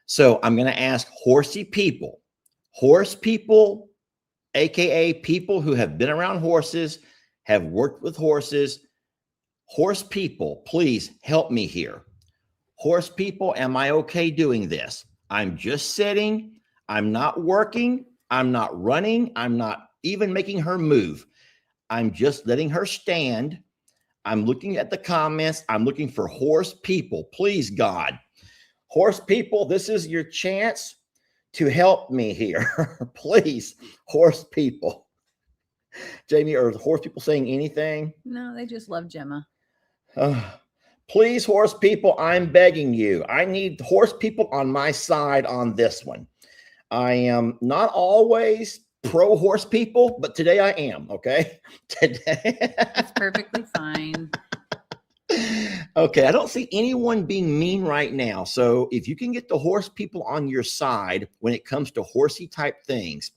So I'm going to ask horse people, AKA people who have been around horses, have worked with horses. Horse people, please help me here. Horse people, am I okay doing this? I'm just sitting. I'm not working. I'm not running. I'm not even making her move. I'm just letting her stand. I'm looking at the comments. I'm looking for horse people. Please, God. Horse people, this is your chance to help me here. Please, horse people. Jamie, are the horse people saying anything? No, they just love Gemma. Please, horse people, I'm begging you. I need horse people on my side on this one. I am not always pro horse people, but today I am, okay? Today. That's perfectly fine. Okay, I don't see anyone being mean right now. So if you can get the horse people on your side when it comes to horsey type things,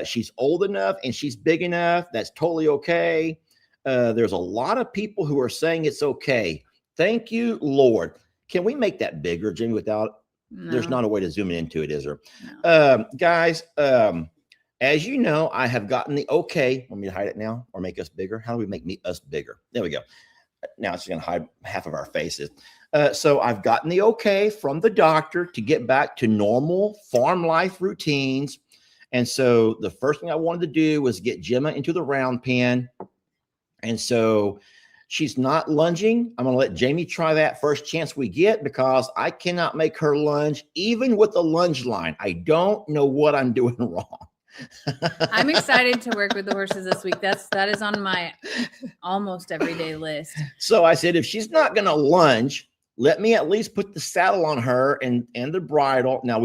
she's old enough and she's big enough. That's totally okay. There's a lot of people who are saying it's okay. Thank you, Lord. Can we make that bigger, Jimmy, without, No. There's not a way to zoom into it, is there? No. Guys, as you know, I have gotten the okay. Want me to hide it now or make us bigger? How do we make us bigger? There we go. Now it's going to hide half of our faces. So I've gotten the okay from the doctor to get back to normal farm life routines. And so the first thing I wanted to do was get Gemma into the round pen. And so she's not lunging. I'm going to let Jamie try that first chance we get because I cannot make her lunge, even with the lunge line. I don't know what I'm doing wrong. I'm excited to work with the horses this week. That is on my almost everyday list. So I said, if she's not going to lunge, let me at least put the saddle on her and the bridle. Now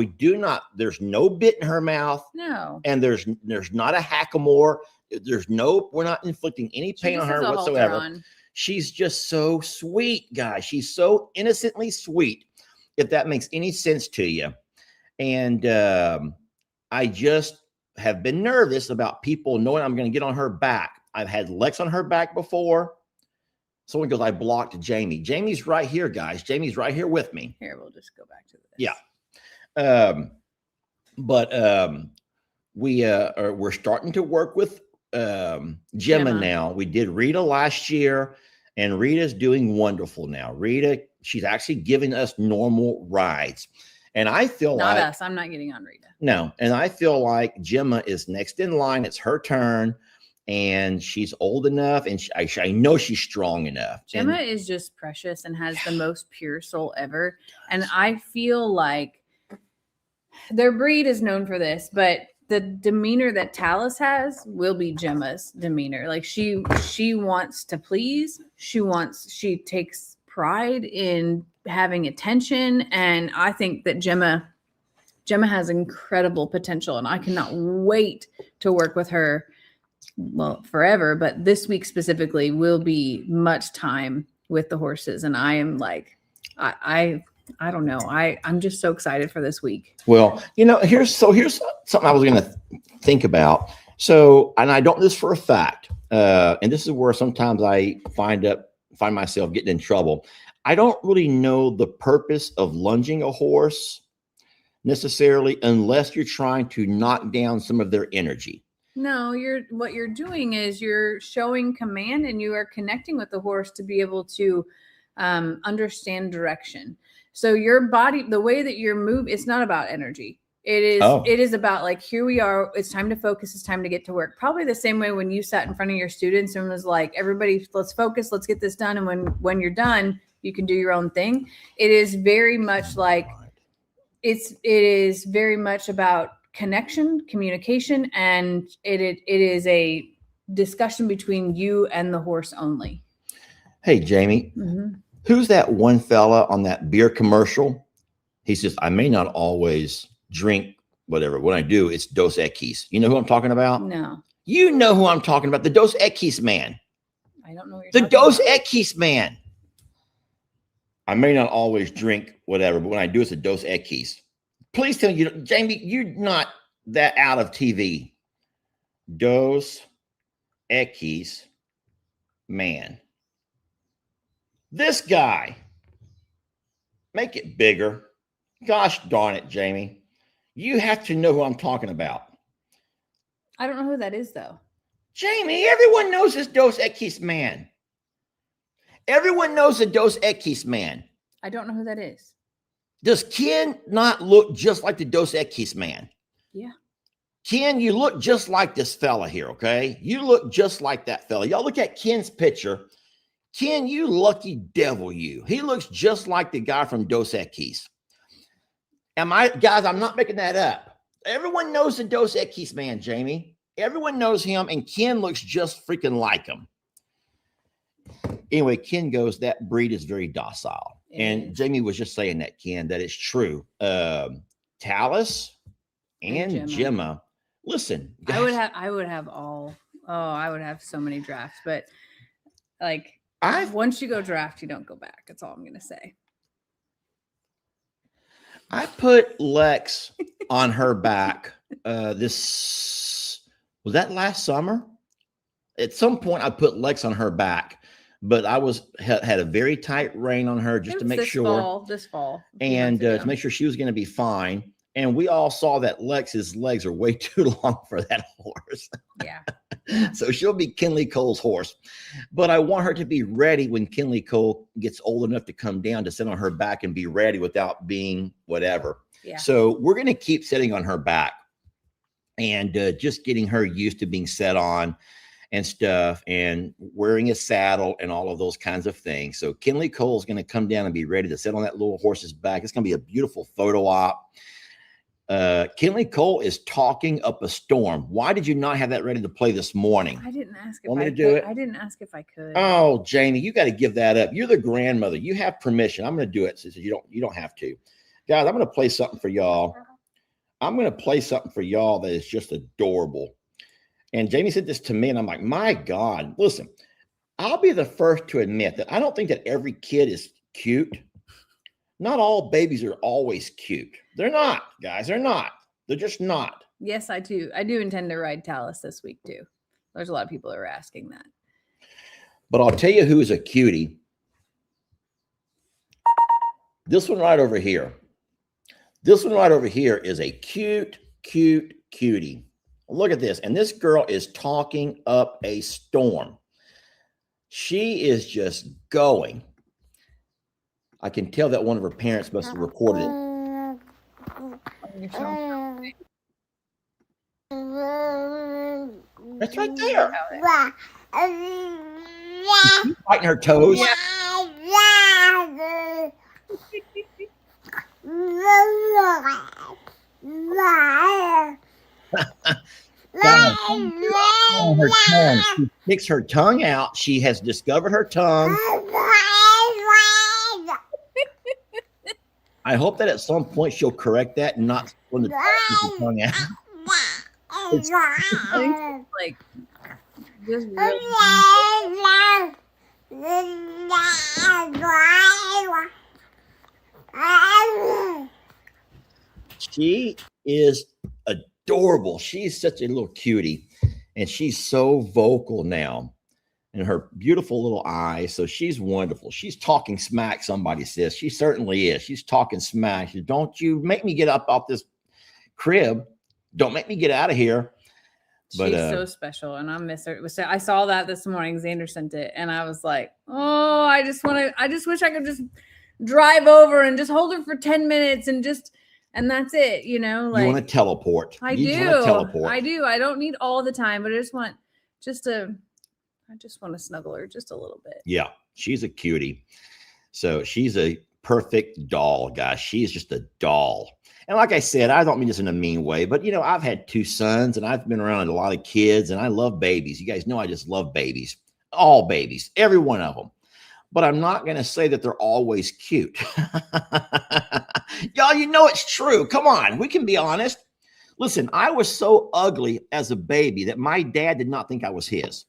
there's no bit in her mouth. No. And there's not a hackamore. We're not inflicting any pain on her whatsoever. She's just so sweet, guys. She's so innocently sweet, if that makes any sense to you. And I just have been nervous about people knowing I'm going to get on her back. I've had Lex on her back before. Someone goes, I blocked Jamie. Jamie's right here, guys. Jamie's right here with me. Here, we'll just go back to this. Yeah. We're starting to work with Gemma now. We did Rita last year, and Rita's doing wonderful now. Rita, she's actually giving us normal rides. And I feel not us. I'm not getting on Rita. No. And I feel like Gemma is next in line. It's her turn. and she's old enough, and I know she's strong enough. Gemma is just precious and has the most pure soul ever. And I feel like their breed is known for this, but the demeanor that Talus has will be Gemma's demeanor. Like she wants to please. She takes pride in having attention. And I think that Gemma has incredible potential, and I cannot wait to work with her. Well, forever, but this week specifically will be much time with the horses. And I am like, I don't know. I'm just so excited for this week. Well, here's something I was going to think about. So, and I don't know this for a fact, and this is where sometimes I find myself getting in trouble. I don't really know the purpose of lunging a horse necessarily, unless you're trying to knock down some of their energy. No, what you're doing is you're showing command, and you are connecting with the horse to be able to understand direction. So your body, the way that you're moving, it's not about energy. It is about like, here we are. It's time to focus. It's time to get to work. Probably the same way when you sat in front of your students and was like, everybody, let's focus. Let's get this done. And when you're done, you can do your own thing. It is very much like it is very much about connection, communication, and it is a discussion between you and the horse only. Hey, Jamie, who's that one fella on that beer commercial? He says, I may not always drink whatever. When I do, it's Dos Equis. You know who I'm talking about? No. You know who I'm talking about. The Dos Equis man. I don't know what you're the talking Dos about. Equis man. I may not always drink whatever, but when I do, it's a Dos Equis. Please tell me, Jamie, you're not that out of TV. Dos Equis man. This guy. Make it bigger. Gosh darn it, Jamie. You have to know who I'm talking about. I don't know who that is, though. Jamie, everyone knows this Dos Equis man. Everyone knows the Dos Equis man. I don't know who that is. Does Ken not look just like the Dos Equis man? Yeah. Ken, you look just like this fella here, okay? You look just like that fella. Y'all look at Ken's picture. Ken, you lucky devil, you. He looks just like the guy from Dos Equis. Guys, I'm not making that up. Everyone knows the Dos Equis man, Jamie. Everyone knows him, and Ken looks just freaking like him. Anyway, Ken goes, that breed is very docile. And Jamie was just saying that, Ken, that it's true. Talus and Gemma. Listen, guys, I would have so many drafts, but like once you go draft, you don't go back. That's all I'm gonna say. I put Lex on her back. Was that last summer? At some point, I put Lex on her back, but I had a very tight rein on her just to make sure. This fall, and to make sure she was going to be fine. And we all saw that Lex's legs are way too long for that horse. Yeah. So she'll be Kinley Cole's horse. But I want her to be ready when Kinley Cole gets old enough to come down to sit on her back and be ready without being whatever. Yeah. So we're going to keep sitting on her back and just getting her used to being set on and stuff and wearing a saddle and all of those kinds of things. So Kinley Cole is going to come down and be ready to sit on that little horse's back. It's going to be a beautiful photo op. Kinley Cole is talking up a storm. Why did you not have that ready to play this morning? I didn't ask if Want me I to do could. it? I didn't ask if I could. Oh, Jamie, you got to give that up. You're the grandmother. You have permission. I'm going to do it. So you don't have to. Guys, I'm going to play something for y'all. I'm going to play something for y'all that is just adorable. And Jamie said this to me, and I'm like, my God, listen, I'll be the first to admit that I don't think that every kid is cute. Not all babies are always cute. They're not, guys. They're not. They're just not. Yes, I do. I do intend to ride Talus this week, too. There's a lot of people that are asking that. But I'll tell you who's a cutie. This one right over here. This one right over here is a cute, cute cutie. Look at this. And this girl is talking up a storm. She is just going. I can tell that one of her parents must have recorded it. It's right there. Oh, She's biting her toes. Guys, on her tongue. She sticks her tongue out. She has discovered her tongue. I hope that at some point she'll correct that and not when the tongue out. Like just really She is adorable. She's such a little cutie, and she's so vocal now, and her beautiful little eyes. So she's wonderful. She's talking smack. Somebody says she certainly is. She's talking smack. She, don't you make me get up off this crib. Don't make me get out of here. But, she's so special, and I miss her. I saw that this morning. Xander sent it, and I was like, "Oh, I just wish I could just drive over and just hold her for 10 minutes and that's it." You know, like you want to teleport. I You do. want to teleport. I do. I don't need all the time, but I just want to snuggle her just a little bit. Yeah, she's a cutie. So she's a perfect doll, guys. She's just a doll. And like I said, I don't mean this in a mean way, but, you know, I've had 2 sons and I've been around a lot of kids and I love babies. You guys know I just love babies, all babies, every one of them. But I'm not going to say that they're always cute. Y'all, you know it's true. Come on, we can be honest. Listen, I was so ugly as a baby that my dad did not think I was his.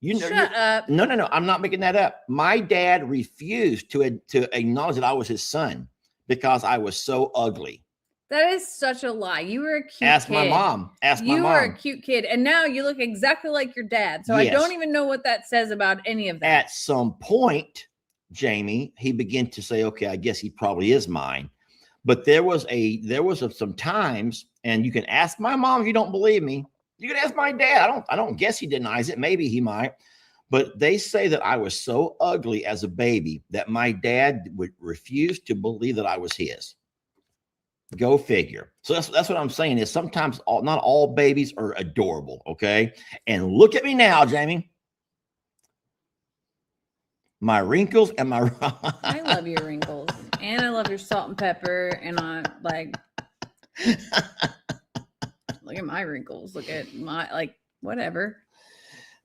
You know, Shut up. No, I'm not making that up. My dad refused to acknowledge that I was his son because I was so ugly. That is such a lie. You were a cute Ask kid. my mom. Ask my mom. You were a cute kid, and now you look exactly like your dad. So Yes. I don't even know what that says about any of that. At some point, Jamie, he began to say, "Okay, I guess he probably is mine." But there was some times, and you can ask my mom if you don't believe me. You can ask my dad. I don't guess he denies it. Maybe he might. But they say that I was so ugly as a baby that my dad would refuse to believe that I was his. Go figure. So that's what I'm saying is sometimes not all babies are adorable. Okay. And look at me now, Jamie. My wrinkles and my I love your wrinkles, and I love your salt and pepper, and I like look at my wrinkles. Look at my whatever.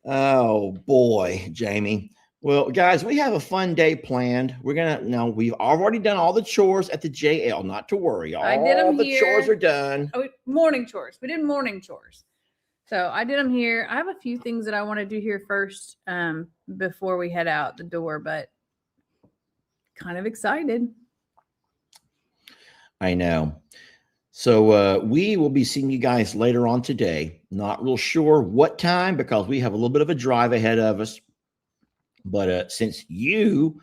Oh boy, Jamie. Well, guys, we have a fun day planned. We've already done all the chores at the JL. Not to worry. I did them the here. chores are done. Oh, morning chores. We did morning chores. So I did them here. I have a few things that I want to do here first before we head out the door, but kind of excited. I know. So we will be seeing you guys later on today. Not real sure what time because we have a little bit of a drive ahead of us. But since you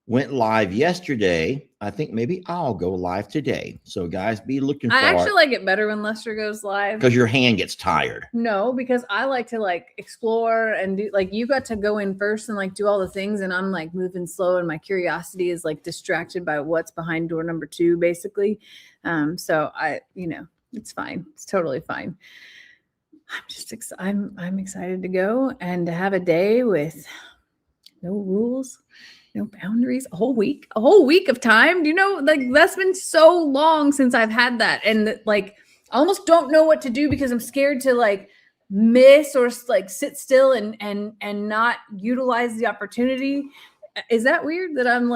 went live yesterday, I think maybe I'll go live today. So guys, be looking for it. I actually like it better when Lester goes live. Because your hand gets tired. No, because I like to explore and do you got to go in first and do all the things, and I'm moving slow, and my curiosity is distracted by what's behind door number 2, basically. So it's fine. It's totally fine. I'm excited to go and to have a day with no rules, no boundaries, a whole week of time. Do you know, that's been so long since I've had that. And I almost don't know what to do because I'm scared to miss or sit still and not utilize the opportunity. Is that weird that I'm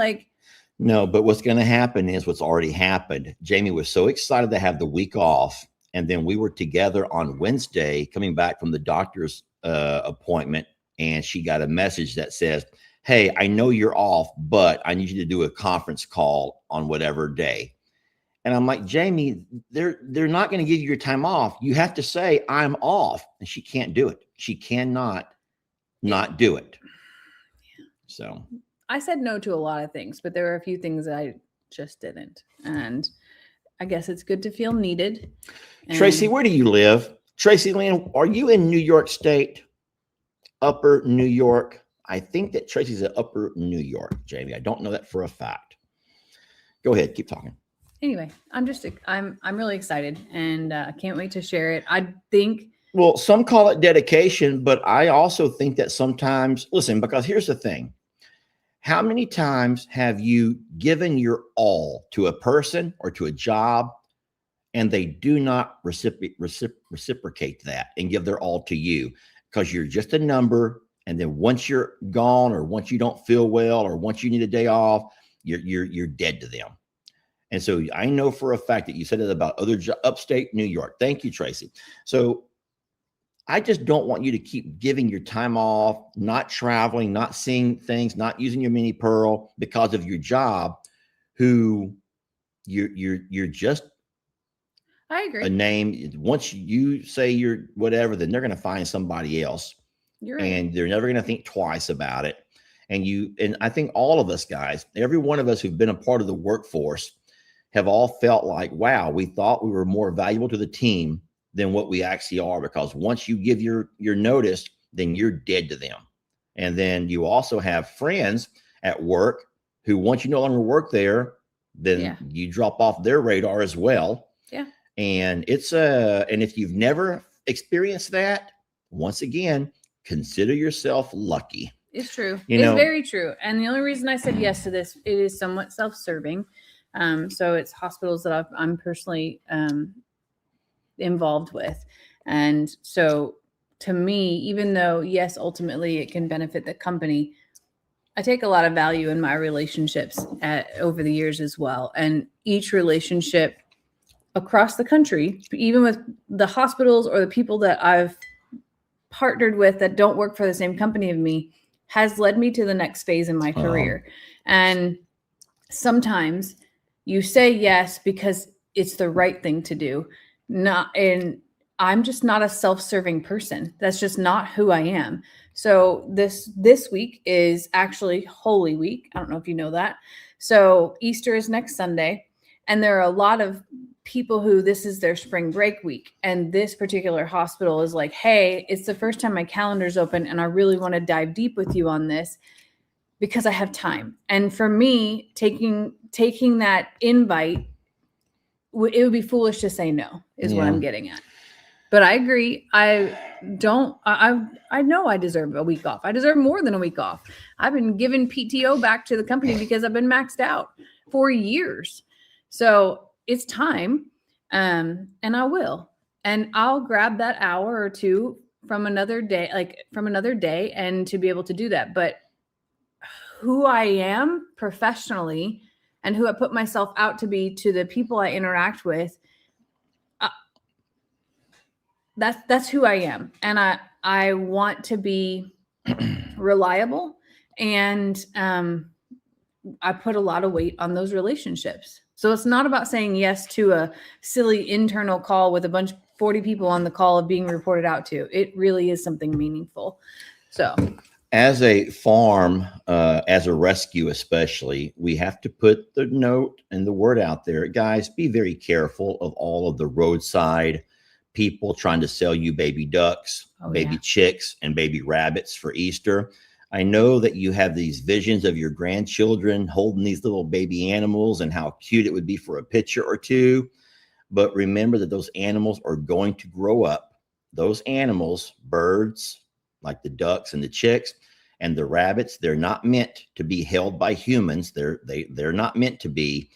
No, but what's going to happen is what's already happened. Jamie was so excited to have the week off. And then we were together on Wednesday coming back from the doctor's appointment. And she got a message that says, "Hey, I know you're off, but I need you to do a conference call on whatever day." And I'm like, "Jamie, they're not going to give you your time off. You have to say I'm off." And she can't do it. She cannot not do it. So I said no to a lot of things, but there were a few things I just didn't. And I guess it's good to feel needed. Tracy, where do you live? Tracy Lynn, are you in New York State? Upper New York? I think that Tracy's at Upper New York, Jamie. I don't know that for a fact. Go ahead, keep talking. Anyway, I'm really excited, and I can't wait to share it. I think Well, some call it dedication, but I also think that sometimes, listen, because here's the thing. How many times have you given your all to a person or to a job and they do not reciprocate that and give their all to you because you're just a number? And then once you're gone, or once you don't feel well, or once you need a day off, you're dead to them. And so I know for a fact that you said it about upstate New York. Thank you, Tracy. So I just don't want you to keep giving your time off, not traveling, not seeing things, not using your mini pearl because of your job, who you're just I agree. a name. Once you say you're whatever, then they're going to find somebody else. You're right. And they're never going to think twice about it. And I think all of us guys, every one of us who've been a part of the workforce, have all felt like, wow, we thought we were more valuable to the team than what we actually are, because once you give your notice, then you're dead to them. And then you also have friends at work who, once you no longer work there, then you drop off their radar as well. Yeah. And and if you've never experienced that, once again, consider yourself lucky. It's true. It's very true. And the only reason I said yes to this, it is somewhat self-serving. So it's hospitals that I'm personally involved with. And so to me, even though, yes, ultimately it can benefit the company, I take a lot of value in my relationships over the years as well. And each relationship across the country, even with the hospitals or the people that I've partnered with that don't work for the same company as me, has led me to the next phase in my career. And sometimes you say yes because it's the right thing to do. I'm just not a self-serving person. That's just not who I am. So this week is actually Holy Week. I don't know if you know that. So Easter is next Sunday, and there are a lot of people who this is their spring break week. And this particular hospital is like, hey, it's the first time my calendar's open, and I really want to dive deep with you on this because I have time. And for me, taking that invite, it would be foolish to say no, is what I'm getting at. But I agree. I know I deserve a week off. I deserve more than a week off. I've been giving PTO back to the company because I've been maxed out for years. So it's time. And I will. And I'll grab that hour or two from another day, and to be able to do that. But who I am professionally and who I put myself out to be to the people I interact with, that's who I am. And I want to be reliable, and I put a lot of weight on those relationships. So it's not about saying yes to a silly internal call with a bunch of 40 people on the call of being reported out to. It really is something meaningful. So as a farm, as a rescue especially, we have to put the note and the word out there. Guys, be very careful of all of the roadside people trying to sell you baby ducks, baby chicks, and baby rabbits for Easter. I know that you have these visions of your grandchildren holding these little baby animals and how cute it would be for a picture or two. But remember that those animals are going to grow up. Those animals, birds, like the ducks and the chicks and the rabbits, they're not meant to be held by humans. They're not meant to be,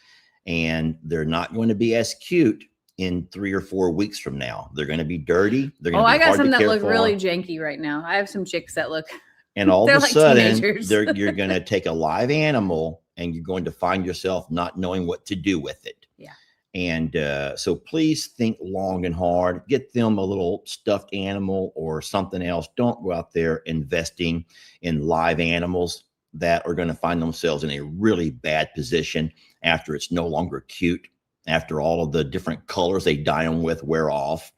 and they're not going to be as cute in 3 or 4 weeks from now. They're going to be dirty. They're going to be I got hard some to that care look for. really janky right now. I have some chicks that look, and all of a like sudden teenagers. you're going to take a live animal and you're going to find yourself not knowing what to do with it. Yeah. And so please think long and hard. Get them a little stuffed animal or something else. Don't go out there investing in live animals that are going to find themselves in a really bad position after it's no longer cute, after all of the different colors they dye them with wear off.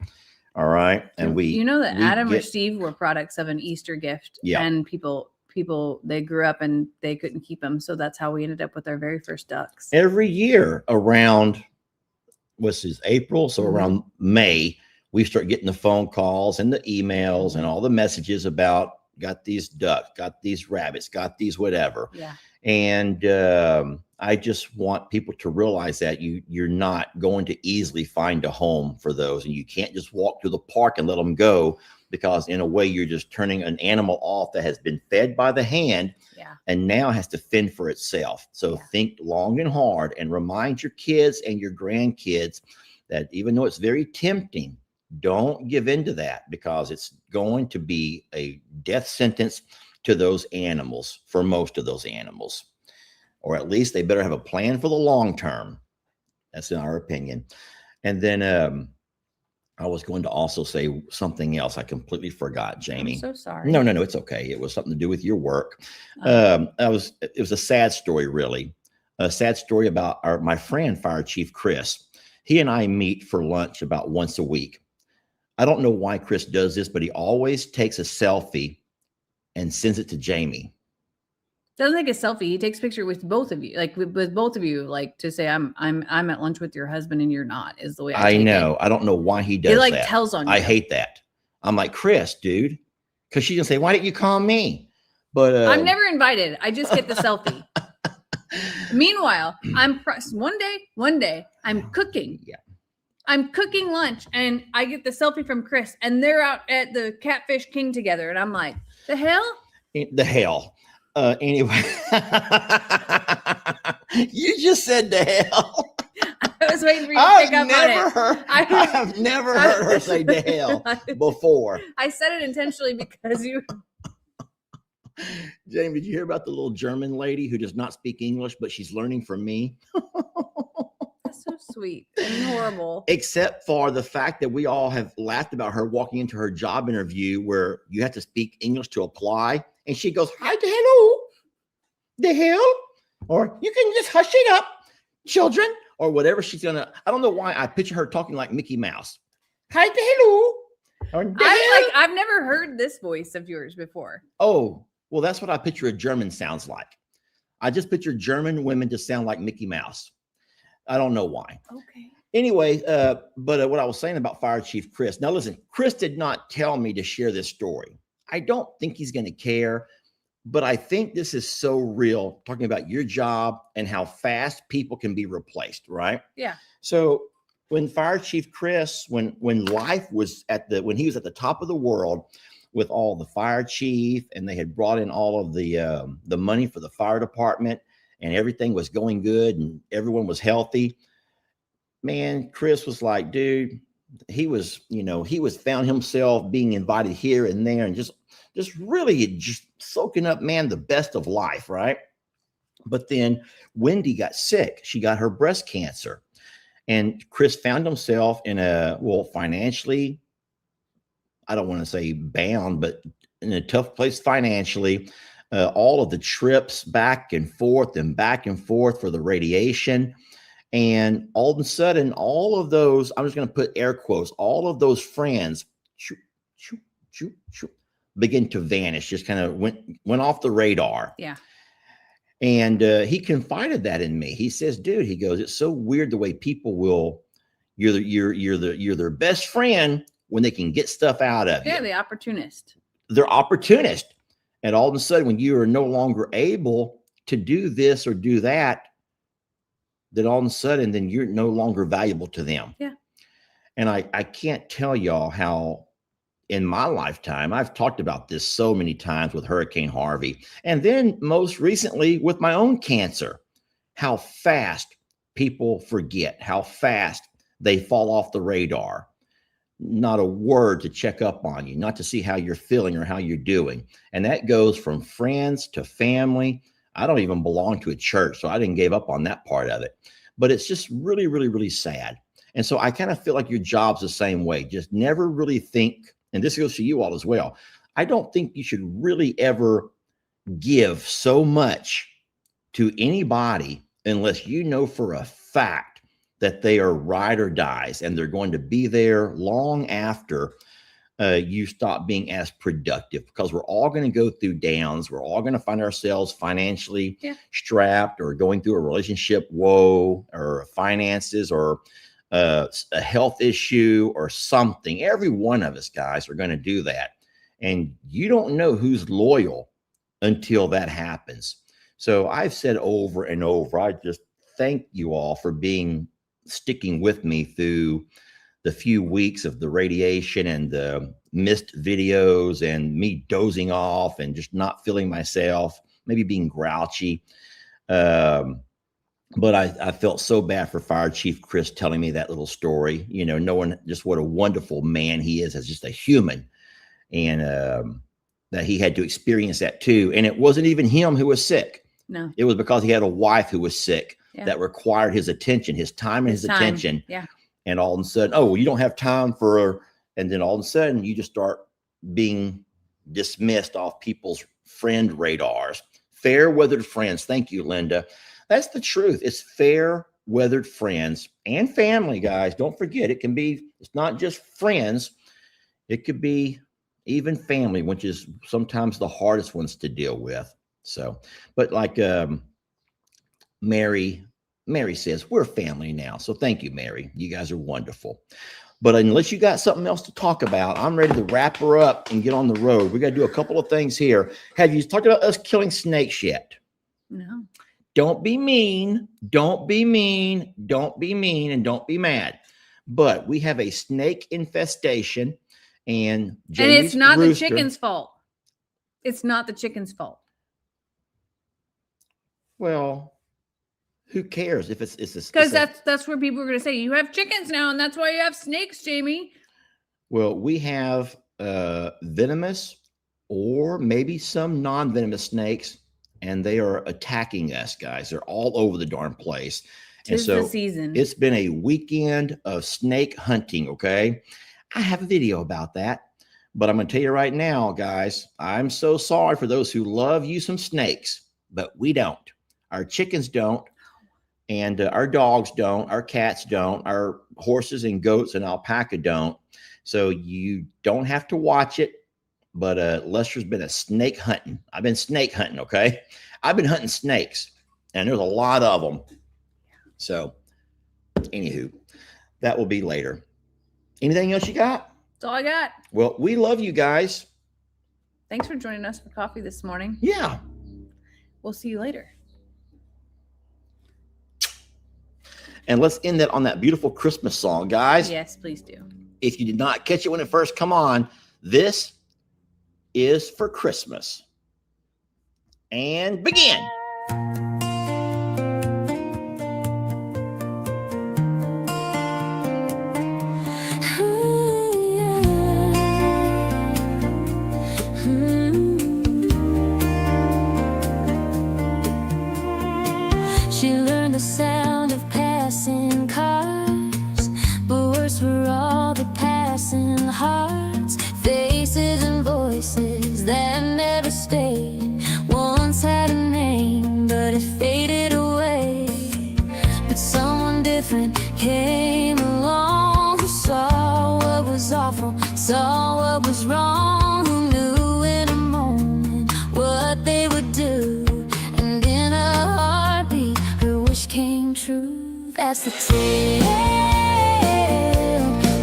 All right. And that Adam or Steve were products of an Easter gift. Yeah. And people, they grew up and they couldn't keep them. So that's how we ended up with our very first ducks. Every year around, April. So around May, we start getting the phone calls and the emails and all the messages about got these ducks, got these rabbits, got these whatever. Yeah. And I just want people to realize that you're not going to easily find a home for those, and you can't just walk to the park and let them go, because in a way you're just turning an animal off that has been fed by the hand and now has to fend for itself. So think long and hard, and remind your kids and your grandkids that even though it's very tempting, don't give in to that, because it's going to be a death sentence to those animals, for most of those animals. Or at least they better have a plan for the long term. That's in our opinion. And then I was going to also say something else. I completely forgot, Jamie. I'm so sorry. No, it's okay. It was something to do with your work. It was a sad story, really. A sad story about my friend, Fire Chief Chris. He and I meet for lunch about once a week. I don't know why Chris does this, but he always takes a selfie and sends it to Jamie. Doesn't take a selfie. He takes a picture with both of you, like with both of you, like to say I'm at lunch with your husband and you're not, is the way I know. It. I don't know why he does that. It that. Tells on you. I hate that. I'm like, Chris, dude, because she's gonna say, why didn't you call me? But I'm never invited. I just get the selfie. Meanwhile, I'm one day I'm cooking. Yeah. I'm cooking lunch and I get the selfie from Chris, and they're out at the Catfish King together, and I'm like, the hell? The hell. Anyway, you just said the hell. I was waiting for you to pick up on it. I have never heard her say the hell before. I said it intentionally because you. Jamie, did you hear about the little German lady who does not speak English, but she's learning from me? That's so sweet and horrible. Except for the fact that we all have laughed about her walking into her job interview where you have to speak English to apply. And she goes, hi, the hello, the hell, or you can just hush it up, children, or whatever she's gonna. I don't know why I picture her talking like Mickey Mouse. Hi, the hello, or the hell. I've never heard this voice of yours before. Oh, well, that's what I picture a German sounds like. I just picture German women to sound like Mickey Mouse. I don't know why. Okay. Anyway, but what I was saying about Fire Chief Chris. Now, listen, Chris did not tell me to share this story. I don't think he's going to care, but I think this is so real, talking about your job and how fast people can be replaced, right? Yeah. So when Fire Chief Chris, when life was when he was at the top of the world with all the fire chief, and they had brought in all of the money for the fire department, and everything was going good and everyone was healthy, man, Chris was like, dude, he was found himself being invited here and there and just really just soaking up, man, the best of life, right? But then Wendy got sick. She got her breast cancer. And Chris found himself in financially, I don't want to say bound, but in a tough place financially. All of the trips back and forth for the radiation. And all of a sudden, all of those, I'm just going to put air quotes, all of those friends begin to vanish, just kind of went off the radar. Yeah. And he confided that in me. He says, dude, he goes, it's so weird the way people you're their best friend when they can get stuff out of you. Yeah, the opportunist. They're opportunist. And all of a sudden, when you are no longer able to do this or do that, then all of a sudden, then you're no longer valuable to them. Yeah. And I can't tell y'all how in my lifetime, I've talked about this so many times with Hurricane Harvey. And then most recently with my own cancer, how fast people forget, how fast they fall off the radar. Not a word to check up on you, not to see how you're feeling or how you're doing. And that goes from friends to family. I don't even belong to a church, so I didn't give up on that part of it. But it's just really, really, really sad. And so I kind of feel like your job's the same way. Just never really think, and this goes to you all as well, I don't think you should really ever give so much to anybody unless you know for a fact that they are ride or dies and they're going to be there long after you stop being as productive, because we're all going to go through downs. We're all going to find ourselves financially strapped, or going through a relationship woe, or finances, or a health issue or something. Every one of us, guys, are going to do that. And you don't know who's loyal until that happens. So I've said over and over, I just thank you all for sticking with me through the few weeks of the radiation and the missed videos and me dozing off and just not feeling myself, maybe being grouchy. But I felt so bad for Fire Chief Chris telling me that little story, knowing just what a wonderful man he is as just a human, and that he had to experience that too. And it wasn't even him who was sick. No, it was because he had a wife who was sick that required his attention, his time and his attention. Yeah. And all of a sudden, oh, well, you don't have time and then all of a sudden you just start being dismissed off people's friend radars. Fair weathered friends. Thank you, Linda. That's the truth. It's fair weathered friends and family, guys. Don't forget, it's not just friends. It could be even family, which is sometimes the hardest ones to deal with. So, but like Mary says, we're family now. So thank you, Mary. You guys are wonderful. But unless you got something else to talk about, I'm ready to wrap her up and get on the road. We got to do a couple of things here. Have you talked about us killing snakes yet? No. Don't be mean. Don't be mean. Don't be mean. And don't be mad. But we have a snake infestation. And it's not the chicken's fault. It's not the chicken's fault. Well, who cares if it's because that's where people are going to say you have chickens now, and that's why you have snakes, Jamie. Well, we have venomous or maybe some non-venomous snakes, and they are attacking us, guys. They're all over the darn place. And so the season. It's been a weekend of snake hunting. Okay, I have a video about that, but I'm going to tell you right now, guys. I'm so sorry for those who love you some snakes, but we don't. Our chickens don't. And our dogs don't, our cats don't, our horses and goats and alpaca don't. So you don't have to watch it. But Lester's been a snake hunting. I've been snake hunting, okay? I've been hunting snakes, and there's a lot of them. So, anywho, that will be later. Anything else you got? That's all I got. Well, we love you guys. Thanks for joining us for coffee this morning. Yeah. We'll see you later. And let's end that on that beautiful Christmas song, guys. Yes, please do. If you did not catch it when it first come on, this is for Christmas. And begin. She learned the sound of passing cars, but worse were all the passing hearts, faces and voices that never stayed. Once had a name, but it faded away. But someone different came along, who saw what was awful, saw what was wrong, who knew in a moment what they would do. And in a heartbeat, her wish came true. That's the tale,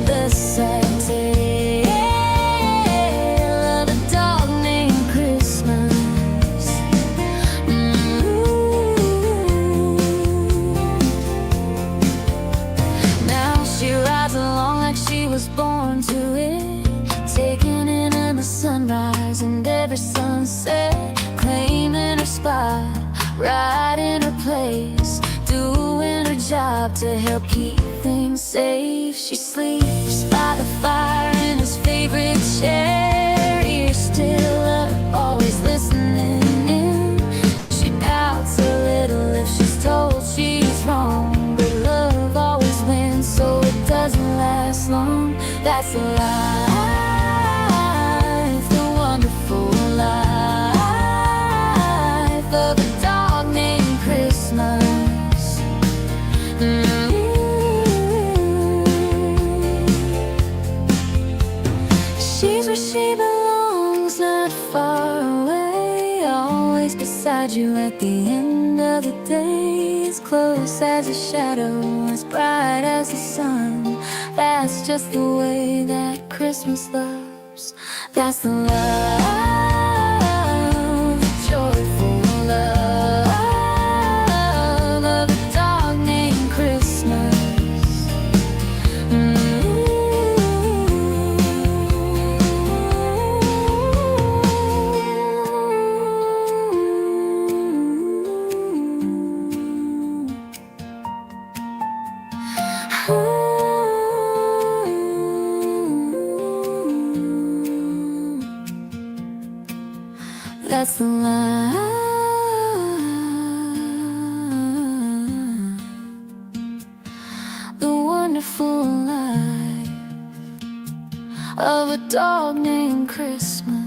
the sad tale of a dog named Christmas. Now she rides along like she was born to it, taking in the sunrise and every sunset, claiming her spot, right in her place, doing her job to help keep things safe. She sleeps by the fire in his favorite chair, ears still up, always listening in. She pouts a little if she's told she's wrong, but love always wins, so it doesn't last long. That's a life, the wonderful life of a dog named Christmas. She's where she belongs, not far away, always beside you at the end of the day, as close as a shadow, as bright as the sun. That's just the way that Christmas loves. That's the love, joyful love. That's the life, the wonderful life of a dog named Christmas.